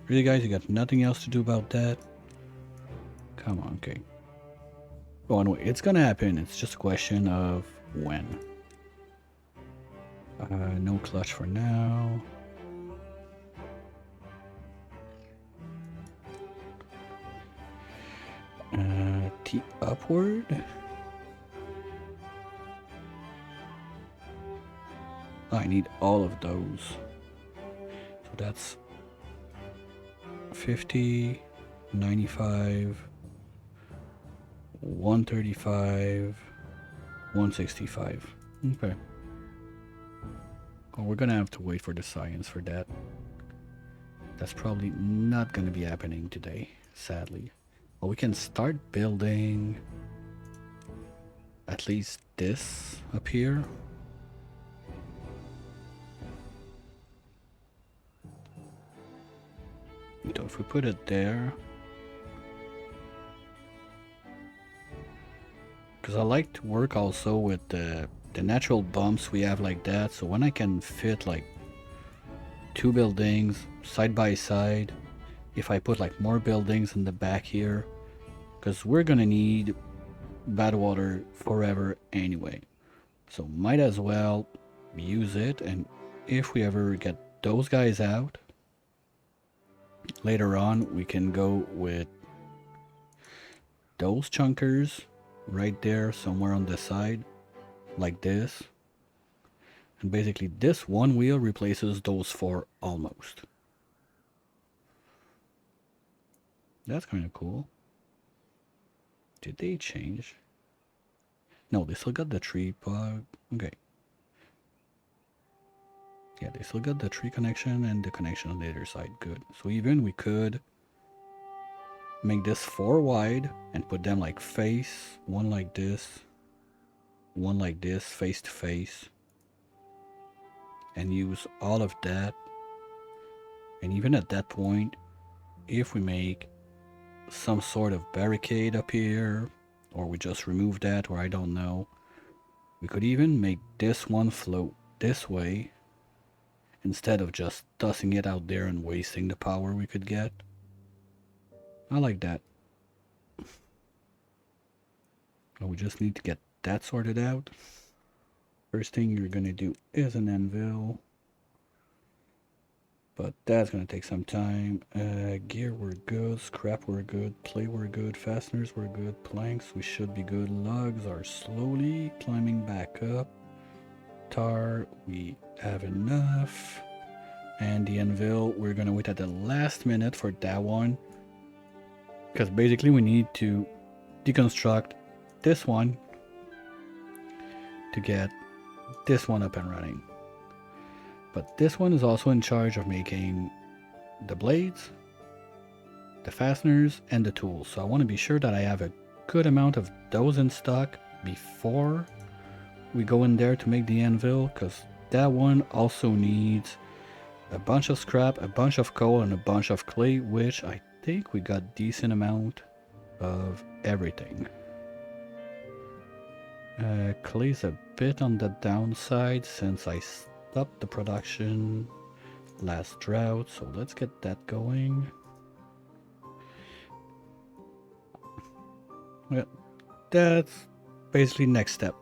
Really, guys, you got nothing else to do about that? Come on, okay. Oh, anyway, it's gonna happen. It's just a question of when. No clutch for now. T upward. I need all of those. So that's 50, 95, 135, 165. Okay. Well, we're gonna have to wait for the science for that. That's probably not gonna be happening today, sadly. Well, we can start building at least this up here. So if we put it there, because I like to work also with the natural bumps we have like that, so when I can fit like 2 buildings side by side, if I put like more buildings in the back here, because we're gonna need bad water forever anyway, so might as well use it. And if we ever get those guys out later on, we can go with those chunkers right there somewhere on the side like this, and basically this one wheel replaces those 4 almost. That's kind of cool. Did they change? No, they still got the tree plug. Okay. Yeah, they still got the tree connection and the connection on the other side. Good. So even we could make this 4 wide and put them like face, one like this, one like this, face to face, and use all of that. And even at that point, if we make some sort of barricade up here, or we just remove that, or I don't know, we could even make this one float this way instead of just tossing it out there and wasting the power we could get. I like that. Oh, we just need to get that sorted out. First thing you're gonna do is an anvil, but that's gonna take some time. Gear we're good, scrap we're good, clay we're good, fasteners we're good, planks we should be good, logs are slowly climbing back up, tar we have enough, and the anvil we're gonna wait at the last minute for that one, because basically we need to deconstruct this one to get this one up and running. But this one is also in charge of making the blades, the fasteners, and the tools. So I want to be sure that I have a good amount of those in stock before we go in there to make the anvil, because that one also needs a bunch of scrap, a bunch of coal, and a bunch of clay, which I think we got decent amount of everything. Clay's a bit on the downside since I stopped the production last drought, so let's get that going. Yeah, that's basically next step.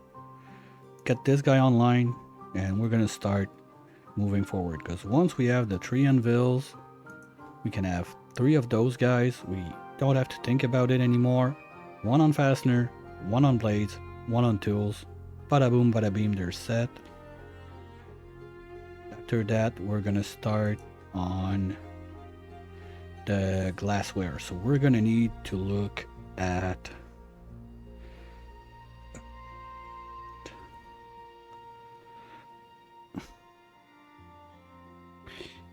Get this guy online and we're gonna start moving forward, because once we have the 3 anvils, we can have 3 of those guys. We don't have to think about it anymore. 1 on fastener, 1 on blades, 1 on tools. Bada boom, bada beam, they're set. After that, we're gonna start on the glassware. So we're gonna need to look at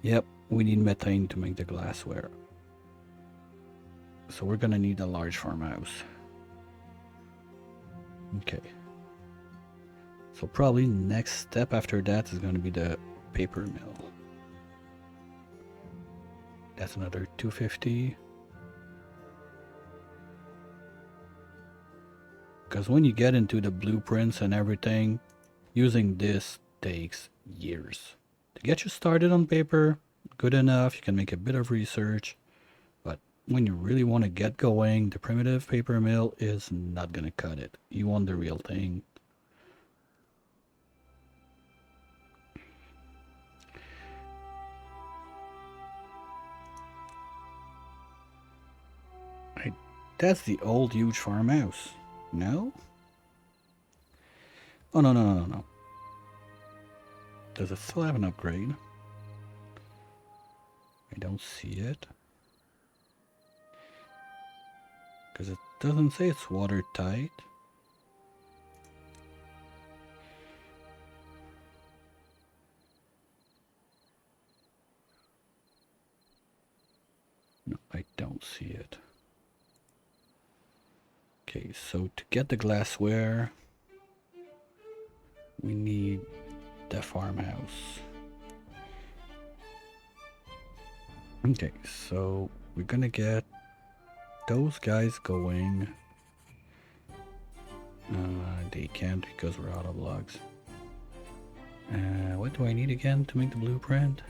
yep, we need methane to make the glassware. So we're gonna need a large farmhouse. Okay. So probably next step after that is gonna be the paper mill. That's another 250. Because when you get into the blueprints and everything, using this takes years. To get you started on paper, good enough, you can make a bit of research, but when you really want to get going, the primitive paper mill is not gonna cut it. You want the real thing. That's the old huge farmhouse. No? Oh, no, no, no, no, no. Does it still have an upgrade? I don't see it. Because it doesn't say it's watertight. No, I don't see it. Okay, so to get the glassware, we need the farmhouse. Okay, so we're gonna get those guys going. They can't because we're out of logs. What do I need again to make the blueprint?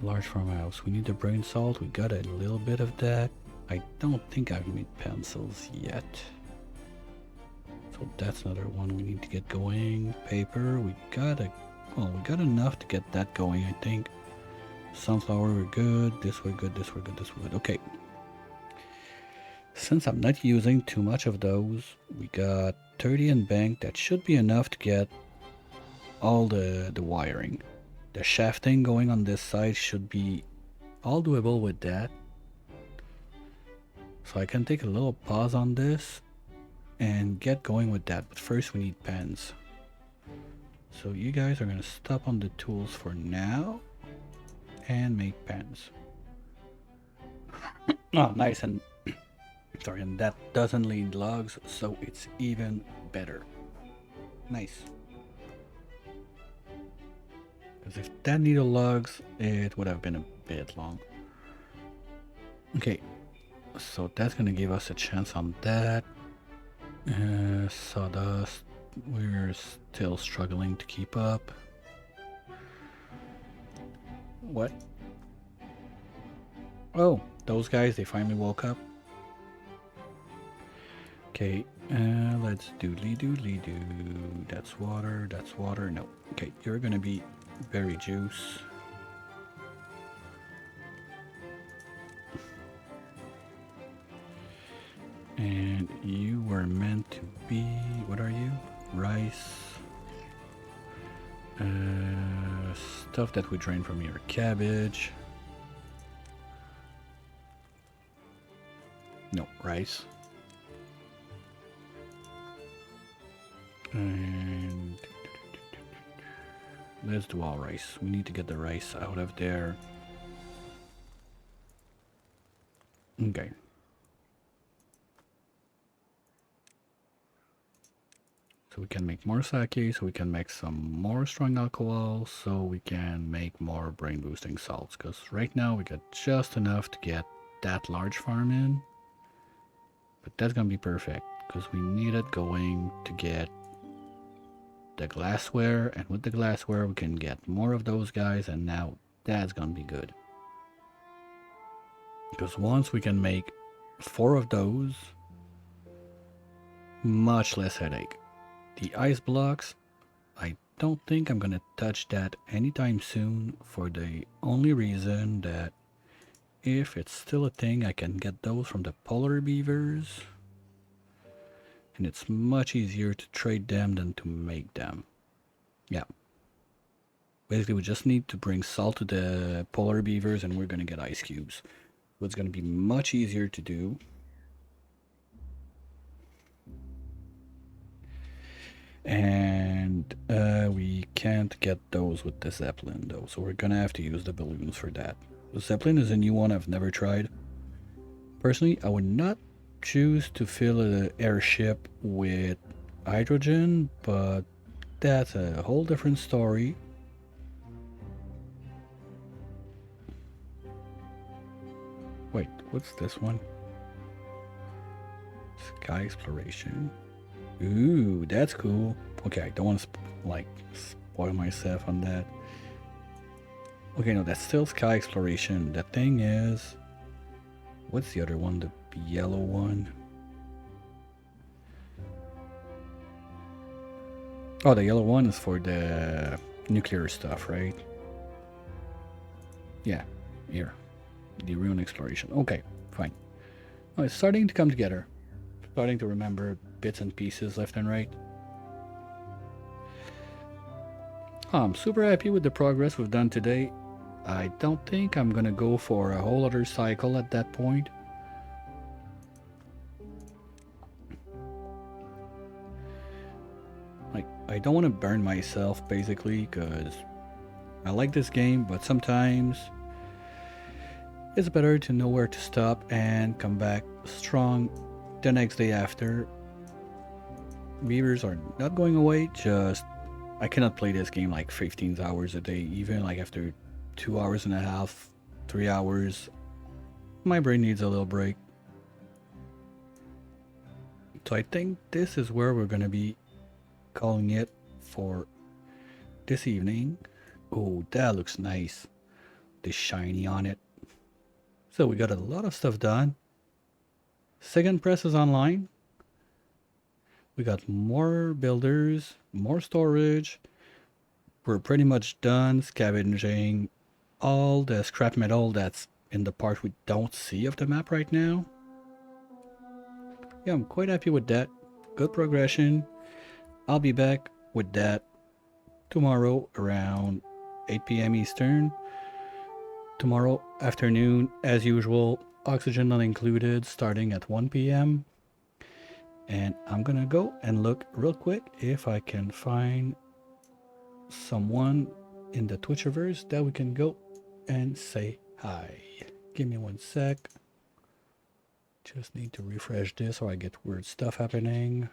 Large farmhouse. We need the brain salt. We got a little bit of that. I don't think I've made pencils yet. So that's another one we need to get going. Paper. We got enough to get that going, I think. Sunflower, we're good. This we're good. This we're good. This we're good. Okay. Since I'm not using too much of those, we got 30 in bank. That should be enough to get all the wiring. The shafting going on this side should be all doable with that. So I can take a little pause on this and get going with that. But first we need pens. So you guys are going to stop on the tools for now and make pens. Oh, nice. And sorry, and that doesn't need logs, so it's even better. Nice. Because if that needed logs, it would have been a bit long. Okay, so that's gonna give us a chance on that. Sawdust, we're still struggling to keep up. What? Oh, those guys, they finally woke up. Okay, let's doodly doodly doo. That's water, that's water. No. Okay, you're gonna be berry juice. And you were meant to be, what are you? Rice. Stuff that we drain from your cabbage. No, rice. And let's do all rice. We need to get the rice out of there. Okay. So we can make more sake, so we can make some more strong alcohol, so we can make more brain boosting salts. Because right now we got just enough to get that large farm in. But that's gonna be perfect, because we need it going to get the glassware, and with the glassware we can get more of those guys, and now that's gonna be good. Because once we can make 4 of those, much less headache. The ice blocks, I don't think I'm gonna touch that anytime soon, for the only reason that if it's still a thing, I can get those from the polar beavers, and it's much easier to trade them than to make them. Yeah. Basically, we just need to bring salt to the polar beavers and we're gonna get ice cubes. So it's gonna be much easier to do. And we can't get those with the Zeppelin though, so we're gonna have to use the balloons for that. The Zeppelin is a new one I've never tried. Personally, I would not choose to fill an airship with hydrogen, but that's a whole different story. Wait, what's this one? Sky exploration. Ooh, that's cool. Okay, I don't want to spoil myself on that. Okay, no, that's still sky exploration. The thing is, What's the other one? The yellow one. Oh, the yellow one is for the nuclear stuff, right? Yeah, here. The ruin exploration. Okay, fine. Oh, it's starting to come together. Starting to remember bits and pieces left and right. I'm super happy with the progress we've done today. I don't think I'm gonna go for a whole other cycle at that point. Like, I don't want to burn myself basically, because I like this game, but sometimes it's better to know where to stop and come back strong the next day after. Beavers are not going away, just I cannot play this game like 15 hours a day, even like after 2 hours and a half, 3 hours. My brain needs a little break. So I think this is where we're gonna be calling it for this evening. Oh, that looks nice. The shiny on it. So we got a lot of stuff done. Second press is online. We got more builders, more storage. We're pretty much done scavenging all the scrap metal that's in the part we don't see of the map right now. Yeah, I'm quite happy with that. Good progression. I'll be back with that tomorrow around 8 p.m. Eastern. Tomorrow afternoon, as usual, oxygen not included, starting at 1 p.m. And I'm gonna go and look real quick if I can find someone in the Twitchiverse that we can go and say hi. Give me 1 sec. Just need to refresh this or I get weird stuff happening.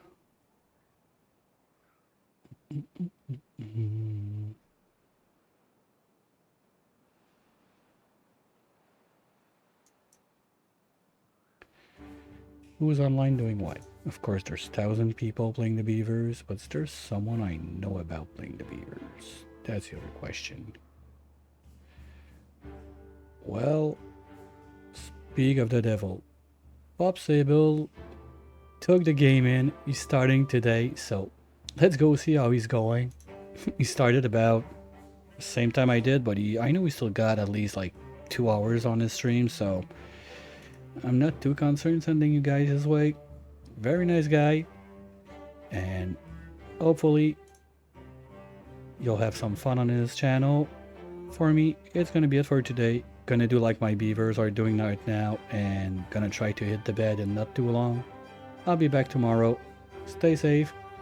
Who's online doing what? Of course, there's 1,000 people playing the beavers, but there's someone I know about playing the beavers. That's the other question. Well, speak of the devil. Bob Sable took the game in. He's starting today, so let's go see how he's going. He started about the same time I did, but I know he still got at least like 2 hours on his stream, so I'm not too concerned sending you guys his way. Very nice guy, and hopefully you'll have some fun on his channel. For me, it's gonna be it for today. Gonna do like my beavers are doing right now, and gonna try to hit the bed in not too long. I'll be back tomorrow. Stay safe.